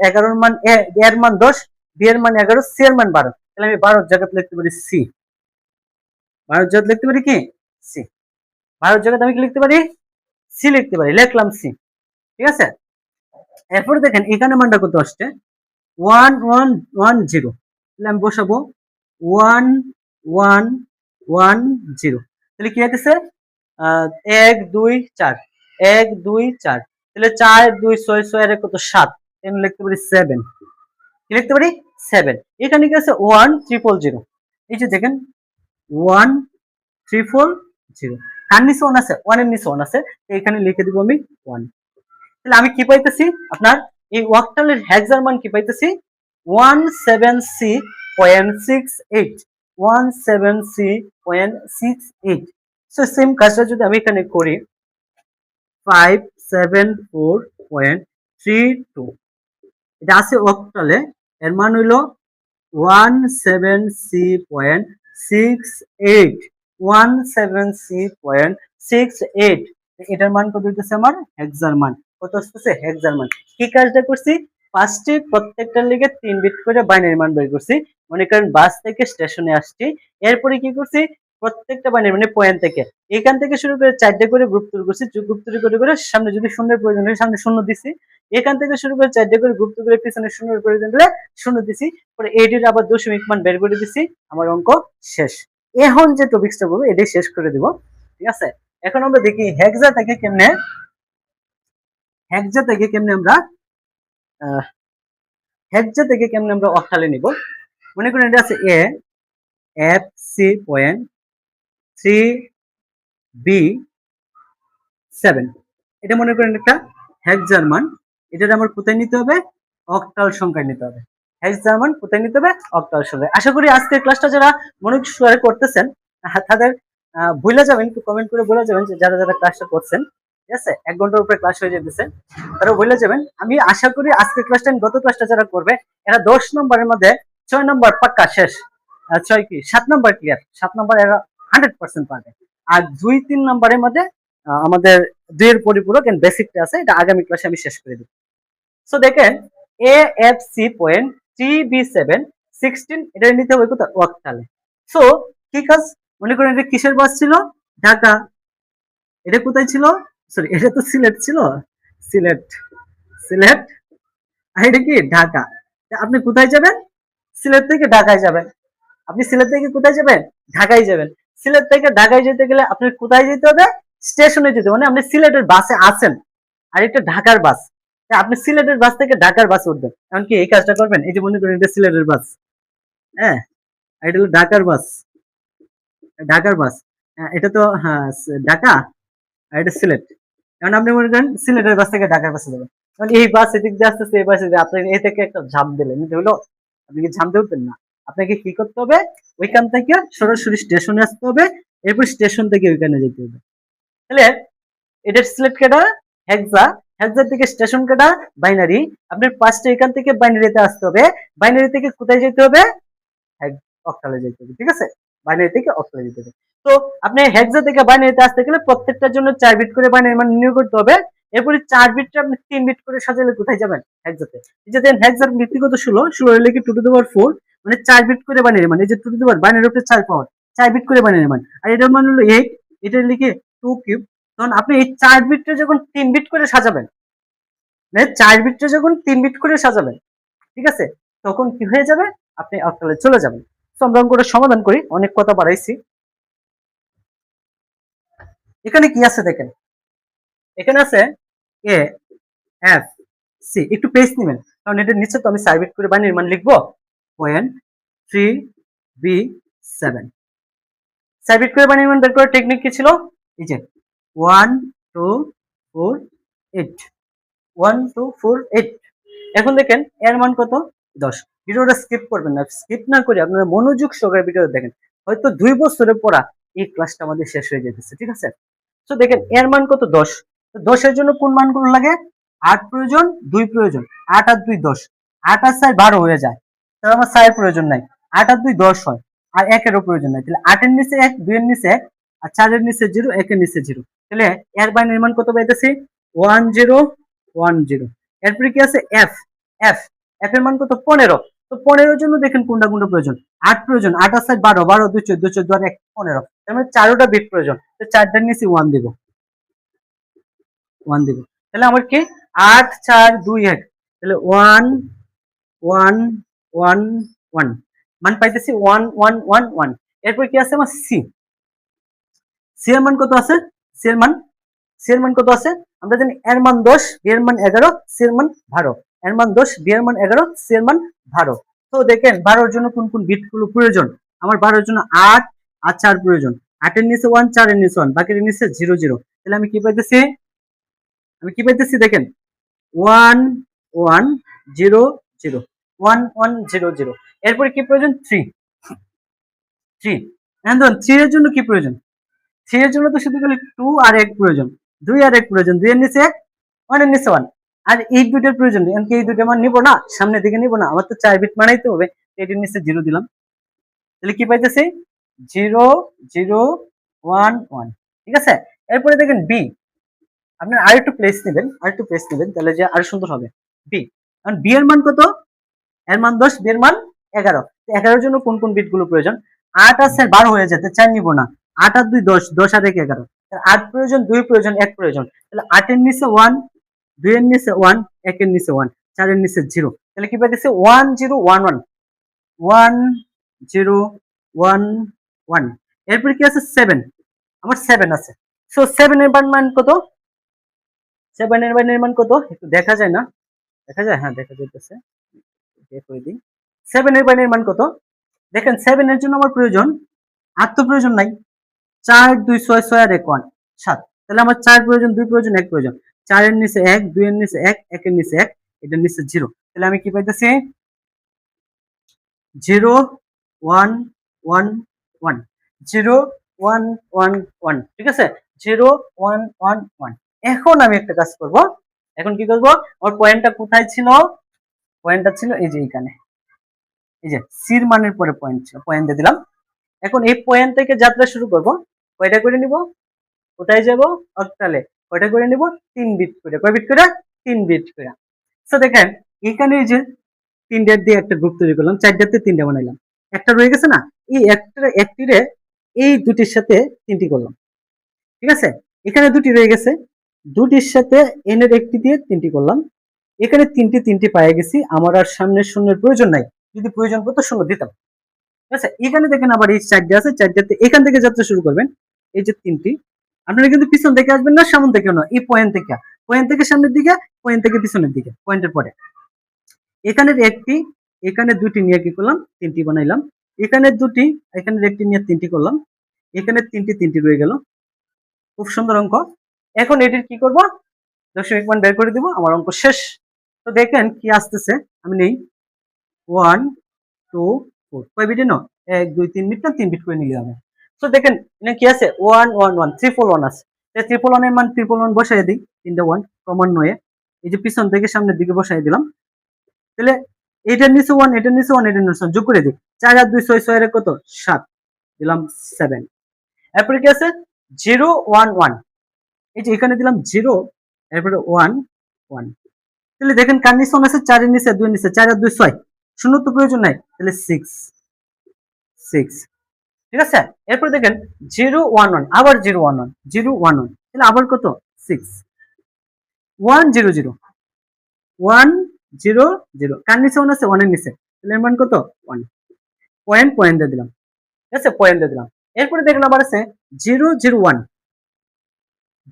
11 মান এর মান 10, বি এর মান 11, সি এর মান 12। তাহলে আমি 12 জায়গাতে লিখতে পারি সি, 12 জায়গাতে লিখতে পারি কি সি, 12 জায়গাতে আমি কি লিখতে পারি সি লিখতে পারি, লিখলাম সি। ঠিক আছে, এরপরে দেখেন এখানে মানটা কত আসছে 1110, তাহলে আমি বসাবো 1110। তাহলে কি হইতেছে 1 2 4, 1 2 4, তাহলে 4 2 6 6 এর কত 7, আমি লিখতে পারি 7, কি লিখতে পারি 7। এখানে কি আছে 1300, এই যে দেখেন 1300, কার নিচে 1 আছে, 1 এর নিচে 1 আছে, এখানে লিখে দিব আমি 1। তাহলে আমি কি পাইতেছি আপনার এই অক্টালের হেক্সার মান কি পাইতেছি 170.68, 170.68। সো সেম কাজটা যদি আমি এখানে করি 574.32, এটা আছে অক্টালে, এর মান হইলো 170.68, 170.68। এটার মান কত হইতেছে আমার হেক্সার মান, কত আসতেছে হেক্সার মান। কি কাজটা করছি ফার্স্টে প্রত্যেকটার লিগে 3 বিট করে বাইনারি মান বের করছি, মনে করেন বাস থেকে স্টেশনে আসছি, এরপরে কি করছি প্রত্যেকটা বাইনারি মানে পয়েন্ট থেকে এখান থেকে শুরু করে 4টে করে গ্রুপ তৈরি করছি, গ্রুপ তৈরি করে করে সামনে যদি শূন্যের প্রয়োজন হয় সামনে শূন্য দিছি, এখান থেকে শুরু করে 4টে করে গ্রুপ তৈরি করে পিছনে শূন্যের প্রয়োজন হলে শূন্য দিছি, পরে এটির আবার দশমিক মান বের করে দিছি, আমার অঙ্ক শেষ। এখন যে টপিকসটা বলবো এটাই শেষ করে দিব। ঠিক আছে, এখন আমরা দেখি হেক্সা থেকে কেমনে আমরা হেক্সা থেকে কেমনে আমরা অক্টালে নিব। মনে করেন এটা আছে A F C point 3 B 7, এটা মনে করেন একটা হেক্সার মান, এটা আমার কোথায় নিতে হবে অক্টাল সংখ্যায় নিতে হবে, হেক্সার মান কোথায় নিতে হবে অক্টাল সংখ্যায়। আশা করি আজকের ক্লাসটা যারা মনোযোগ সহকারে করতেছেন তাদের ভুলে যাবেন, একটু কমেন্ট করে বলে যাবেন যে যারা যারা ক্লাসটা করছেন, ঠিক আছে 1 ঘন্টার উপরে ক্লাস হয়ে যেতেছে, তারা বলে যাবেন। আমি আশা করি আজকের ক্লাসটা গত ক্লাসটা যারা করবে এরা 10 নম্বরের মধ্যে 6 নম্বর পাক্কা শেষ, 6 কি 7 নম্বর ক্লিয়ার, 7 নম্বর এরা 100% পাবে। আর 2 3 নম্বরের মধ্যে আমাদের 2 এর পরিপূরক এন্ড বেসিকটা আছে, এটা আগামী ক্লাসে আমি শেষ করে দেব। সো দেখেন এএফসি পয়েন্ট 3B7 16, এটা নিতে হবে কোথায় অক্টালে। সো কি কাজ মনে করেন এটা কিসের বাস ছিল ঢাকা, এটা কোথায় ছিল সরি এটা তো সিলেট ছিল, সিলেট সিলেট, আর এটা কি ঢাকা। আপনি কোথায় যাবেন সিলেট থেকে ঢাকায় যাবেন, আপনি সিলেট থেকে কোথায় যাবেন ঢাকায় যাবেন। সিলেট থেকে ঢাকায় যেতে গেলে আপনি কোথায় যেতে হবে স্টেশনে যেতে, মানে আপনি সিলেটের বাসে আছেন আর এটা ঢাকার বাস, আপনি সিলেটের বাস থেকে ঢাকার বাস উঠবেন, এমনকি এই কাজটা করবেন। এই যে মনে করেন এটা সিলেটের বাস, হ্যাঁ এটা হলো ঢাকার বাস, ঢাকার বাস, এটা তো হ্যাঁ ঢাকা আর এটা সিলেট। এখন আপনি মনে করেন সিলেটের বাস থেকে ঢাকার বাসে যাবেন, কারণ এই বাস এদিক দিয়ে আসতেছে, এই বাসে আপনি এই থেকে একটা ঝাঁপ দিলেন, এটা হলো আপনি কি ঝাঁপ দিতেন না, আপনাকে কি করতে হবে ওইখান থেকে সরাসরি স্টেশনে আসতে হবে, এরপর স্টেশন থেকে ওইখানে যেতে হবে। তাহলে এটার সিলেক্ট কেটা হেক্সা, হেক্সা থেকে স্টেশন কেটা বাইনারি, আপনার পাঁচটা এখান থেকে বাইনারিতে আসতে হবে, বাইনারি থেকে কোথায় যেতে হবে অক্টালে যেতে হবে। ঠিক আছে, বাইনারি থেকে অক্টালে যেতে হবে। তো আপনি হেক্সা থেকে বাইনারিতে আসতে গেলে প্রত্যেকটার জন্য 4 বিট করে বাইনারি মান নির্ণয় করতে হবে, এরপরে 4 বিটটা আপনি 3 বিট করে সাজালে কোথায় যাবেন হেক্সাতে। এই যে দেন হেক্সার ব্যক্তিগত 16 16 এর লিখে 2 টু দি পাওয়ার 4, মানে 4 বিট করে বাইনারি মান, এই যে 2 টু দি পাওয়ার বাইনারির উপরে 4 পাওয়ার 4 বিট করে বাইনারি মান, আর এটার মান হলো 8, এটা লিখে 2 কিউব। তখন আপনি এই 4 বিটটা যখন 3 বিট করে সাজাবেন, মানে 4 বিটটা যখন 3 বিট করে সাজাবেন, ঠিক আছে, তখন কি হয়ে যাবে আপনি অক্টালে চলে যাবেন। তো আমরা অঙ্কটা সমাধান করি, অনেক কথা বাড়াইছি। এখানে কি আছে দেখেন, এখানে আছে এ এফ সি, একটু পেজ নেবেন কারণ এটার নিচে তো আমি 4 বিট করে বাইনারি মান লিখবো, পয়েন্ট 3B7 4 বিট করে বাইনারি মান বের করার টেকনিক কি ছিল, এই যে 1 2 4 8, 1 2 4 8। এখন দেখেন এর মান কত 10। ভিডিওটা স্কিপ করবেন না, স্কিপ না করে আপনারা মনোযোগ সহকারে ভিডিওটা দেখেন, হয়তো 2 বছরের পড়া এই ক্লাসটা আমাদের শেষ হয়ে যেতেছে। ঠিক আছে, তো দেখেন এর মান কত 10, তো 10 এর জন্য কোন মানগুলো লাগে 8 প্রয়োজন 2 প্রয়োজন, 8 আর 2 10, 8 আর 4 12 হয়ে যায়, তাহলে আমার 4 প্রয়োজন নাই, 8 আর 2 10 হয়, আর 1 এরও প্রয়োজন নাই, তাহলে 8 এর নিচে 1 2 এর নিচে 1 আর 4 এর নিচে 0 1 এর নিচে 0, তাহলে এর বাইনারি মান কত পাইতেছি 1010। এরপরে কি আছে এফ, এফ এফ এর মান কত 15। তো 15 জন্য দেখেন কোনটা কোনটা প্রয়োজন, 8 প্রয়োজন, 8 আর 7 12, 12 2 14, 14 আর 1 15, তার মানে 4টা বিট প্রয়োজন। তো 4টার নিচে 1 দিব, 1 দিব। তাহলে আমার কি 8 4 2 1, তাহলে 1 1 1 1 মান পাইতেছি 1 1 1 1। এরপর কি আছে আমার সি, সি এর মান কত আছে, সি এর মান, সি এর মান কত আছে আমরা জানি, এর মান 10, বি এর মান 11, সি এর মান 12। এর মান 10, বি এর মান 11, সি এর মান 12। তো দেখেন 12 এর জন্য কোন কোন বিট গুলো প্রয়োজন, আমার 12 এর জন্য 8 আর 4 প্রয়োজন, 8 এর নিচে 1, 4 এর নিচে 1, বাকির নিচে 0 0। তাহলে আমি কি পাইতেছি, আমি কি পাইতেছি দেখেন 1 1 0 0, 1 1 0 0। এরপরে কি প্রয়োজন 3, 3। এখন 3 এর জন্য কি প্রয়োজন, 3 এর জন্য তো শুধু খালি 2 আর 1 প্রয়োজন, 2 আর 1 প্রয়োজন, 2 এর নিচে 1 এর নিচে 1। আর এই দুইটার প্রয়োজন নেই, আমি এই দুইটা মান নিব না, সামনের দিকে নিব না, আমার তো 4 বিট মানাইতে হবে। এটির নিচে 0 দিলাম, তাহলে কি পাইতেছি 0 0 1 1। ঠিক আছে। এরপরে দেখেন বি, আপনার আরেকটু প্লেস নেবেন, আরেকটু প্লেস নেবেন, তাহলে যে আরো সুন্দর হবে। বি, কারণ বি এর মান কত, এর মান 10, বি এর মান 11। 11 এর জন্য কোন কোন বিট গুলো প্রয়োজন, 8 আর 4 12 হয়ে যেতে 4 নিব না, 8 আর 2 10, 10 আর 1 11, 8 প্রয়োজন, 2 প্রয়োজন, 1 প্রয়োজন। তাহলে 8 এর নিচে 1, 2 এর নিচে 1, 1 এর নিচে 1, 4 এর নিচে 0। তাহলে কি পাইতেছে 1 0 1 1, 1 0 1 1। এরপরে কি আছে 7, আমার 7 আছে। সো 7 এর মান কত, 7 এর মান কত একটু দেখা যায় না, দেখা যায়, হ্যাঁ দেখা যাইতেছে, করে দিই। 7 এর মান কত, দেখেন 7 এর জন্য আমার প্রয়োজন, আর তো প্রয়োজন নাই, 4 2 6 6 আর 1 1 7। তাহলে আমার 4 প্রয়োজন, 2 প্রয়োজন, 1 প্রয়োজন, 4 এর নিচে 1, 2 এর নিচে 1, 1 এর নিচে 1, এটার নিচে 0। তাহলে আমি কি পাইতেছি 0 1 1 1, 0 1 1 1। ঠিক আছে, 0 1 1 1। এখন আমি একটা কাজ করব, এখন কি করব, আমার পয়েন্টটা কোথায় ছিল, পয়েন্টটা ছিল এই যে এখানে, এই যে সির মানের পরে পয়েন্ট ছিল, পয়েন্ট দিয়ে দিলাম। এখন এই পয়েন্ট থেকে যাত্রা শুরু করব, কয়টা করে নিব, কোথায় যাব অক্টালে, কয়টা করে নিব 3 বিট করে, কয় বিট করে 3 বিট করে। তো দেখেন এখানে এই যে 3টা দিয়ে একটা গ্রুপ তৈরি করলাম, 4টাতে 3টা বানাইলাম, একটা রয়ে গেছে না, এই একটিরে এই দুটির সাথে 3টি করলাম। ঠিক আছে, এখানে দুটি রয়ে গেছে, দুটির সাথে এন এর একটি দিয়ে 3টি করলাম, এখানে 3টি পেয়ে গেছি, আমার আর সামনের শূন্যের প্রয়োজন নাই, যদি প্রয়োজন পড়তো শূন্য দিতাম। ঠিক আছে, এখানে দেখেন আবার এই 4টা আছে, 4টাতে এখান থেকে যাত্রা শুরু করবেন, এই যে 3টি, আপনারা কিন্তু পিছন থেকে আসবেন না, সামনে থেকেও না, এই পয়েন্ট থেকে, পয়েন্ট থেকে সামনের দিকে, পয়েন্ট থেকে পিছনের দিকে, পয়েন্টের পরে এখানের একটি, এখানে দুটি নিয়ে কি করলাম 3টি বানাইলাম, এখানে দুটি, এখানের একটি নিয়ে 3টি করলাম, এখানে 3টি রয়ে গেল। খুব সুন্দর অঙ্ক। এখন এটির কি করব, দশমিক মান বের করে দিব, আমার অঙ্ক শেষ। তো দেখেন কি আসতেছে, আমি নেই 1 2 4, কয় বিটে ন 1 2 3 বিট না 3 বিট করে নিলে হবে। তো দেখেন এখানে কি আছে 1 1 1 1 আছে, ট্রিপল 1 এর মান 1 বসাই দিই, 3টা 1 ক্রমান্বয়ে, এই যে পিছন থেকে সামনের দিকে বসাই দিলাম। তাহলে এটার নিচে 1, এটার নিচে 1, এটার নিচে 1 যোগ করে দিই, 4 আর 2 6, 6 এর কত 7, দিলাম 7। এরপরে কি আছে 0 1 1, এই যে এখানে দিলাম 0, এরপরে 1 1। তাহলে দেখেন কার নিচে 1 আছে, 4 এর নিচে, 2 এর নিচে, 4 আর 2 6, শূন্য তো প্রয়োজন নাই, তাহলে 6 6। ঠিক আছে, এরপর দেখেন 0 1 1, আবার 0 1 1 0 1 1, তাহলে আবার কত 6 1 0 0 1 0 0, কার নিচে 1 আছে 1 এর নিচে, তাহলে এর মান কত 1, পয়েন্ট দিয়ে দিলাম। ঠিক আছে, পয়েন্ট দিয়ে দিলাম। এরপরে দেখলাম আবার আছে 0 0 1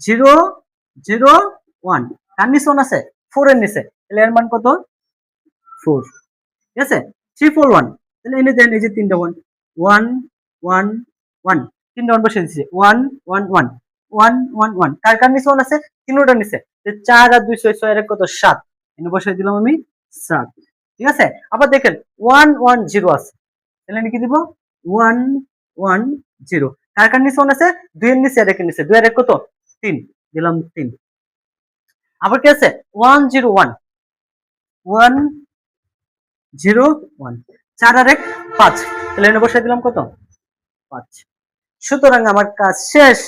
0 0 1, কার নিচে 1 আছে 4 এর নিচে, তাহলে এর মান কত 4। ঠিক আছে, 3 4 1, তাহলে এনে দেন এই যে 3টা 1 1 1 1, 3টা 1 বসে দিয়েছি 1 1 1 1 1 1, কার নিচে 1 আছে 3টার নিচে, 4 আর 2 6 6 এর কত 7, এনে বসাই দিলাম আমি 7। ঠিক আছে, আবার দেখেন 1 1 0 আছে, তাহলে আমি কি দিব 1 1 0, কার নিচে 1 আছে 2 এর নিচে আর 1 এর নিচে, 2 আর 1 কত 3, দিলাম 3। আবার কি আছে 1 0 1 1 0 1, 4 আর 1 5, তাহলে এনে বসাই দিলাম কত 5। সুতরাং আমার কাজ শেষ,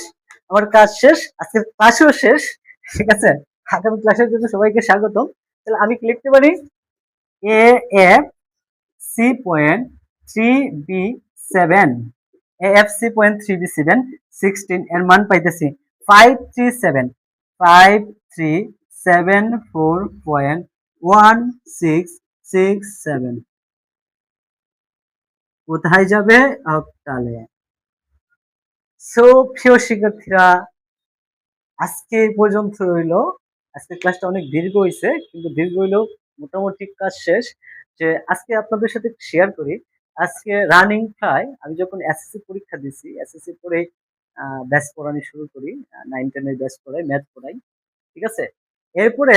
আমার কাজ শেষ, আজকের ক্লাসও শেষ। ঠিক আছে, আগামী ক্লাসের জন্য সবাইকে স্বাগতম। তাহলে আমি কি লিখতে পারি, A F C point three B seven, A F C point three B seven 16 এর মান পাইতেছি 537.1667। কোথায় যাবে, অক্টালে। সো প্রিয় শিক্ষার্থীরা, আজকে এই পর্যন্ত রইলো। আজকে ক্লাসটা অনেক দীর্ঘ হয়েছে, কিন্তু দীর্ঘ হইলেও মোটামুটি কাজ শেষ। যে আজকে আপনাদের সাথে শেয়ার করি, আজকে রানিং প্রায় আমি যখন এসএসসি পরীক্ষা দিছি, এসএসসি পরে ব্যাচ পড়ানো শুরু করি, 9-10 এর ব্যাচ পড়াই, ম্যাথ পড়াই, ঠিক আছে। এরপরে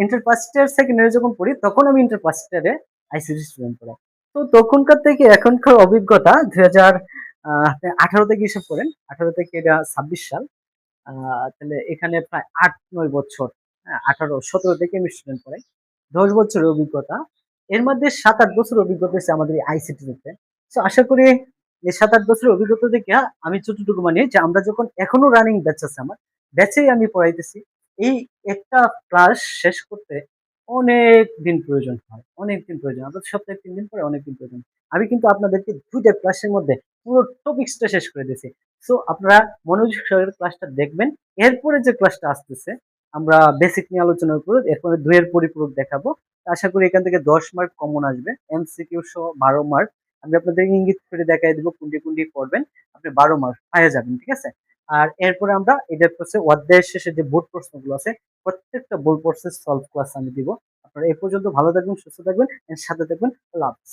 ইন্টার ফার্স্ট ইয়ার সেকেন্ড ইয়ারে যখন পড়ি, তখন আমি ইন্টার ফার্স্ট ইয়ারে আইসিটি স্টুডেন্ট পড়াই। তো তখনকার থেকে এখনকার অভিজ্ঞতা 2018 থেকে হিসাব করেন, 18 থেকে এটা 26 সাল, তাহলে এখানে প্রায় 8-9 বছর, 18-17 থেকে আমি স্টুডেন্ট পড়াই, 10 বছরের অভিজ্ঞতা। এর মধ্যে 7-8 বছরের অভিজ্ঞতা হচ্ছে আমাদের এই আইসিটিতে। তো আশা করি এই 7-8 বছরের অভিজ্ঞতা থেকে আমি যতটুকু মানি যে আমরা যখন এখনো রানিং ব্যাচ আছে আমার, ব্যাচেই আমি পড়াইতেছি, এই একটা ক্লাস শেষ করতে অনেক দিন প্রয়োজন হয়, অনেক দিন প্রয়োজন। আমরা সপ্তাহে 3 দিন পরে অনেক দিন প্রয়োজন। আমি কিন্তু আপনাদেরকে 2টা ক্লাসের মধ্যে পুরো টপিকসটা শেষ করে দিয়েছি। সো আপনারা মনোযোগ সহকারে ক্লাসটা দেখবেন। এরপরে যে ক্লাসটা আসতেছে, আমরা বেসিক নিয়ে আলোচনা করব, এরপরে 2 এর পরিপূরক দেখাবো। আশা করি এখান থেকে 10 মার্ক কমন আসবে, এমসিকিউ সহ 12 মার্ক। আমি আপনাদের ইঙ্গিত করে দেখাই দিব কোনটি কোনটি পড়বেন, আপনি 12 মার্ক পেয়ে যাবেন, ঠিক আছে। আর এরপরে আমরা এটার প্রসে অধ্যায়ের শেষে যে বোর্ড প্রশ্নগুলো আছে, প্রত্যেকটা বোর্ড প্রসেস সলভ ক্লাস আমি দিব। আপনারা এই পর্যন্ত ভালো থাকবেন, সুস্থ থাকবেন, এর সাথে থাকবেন। আল্লাহ হাফেজ।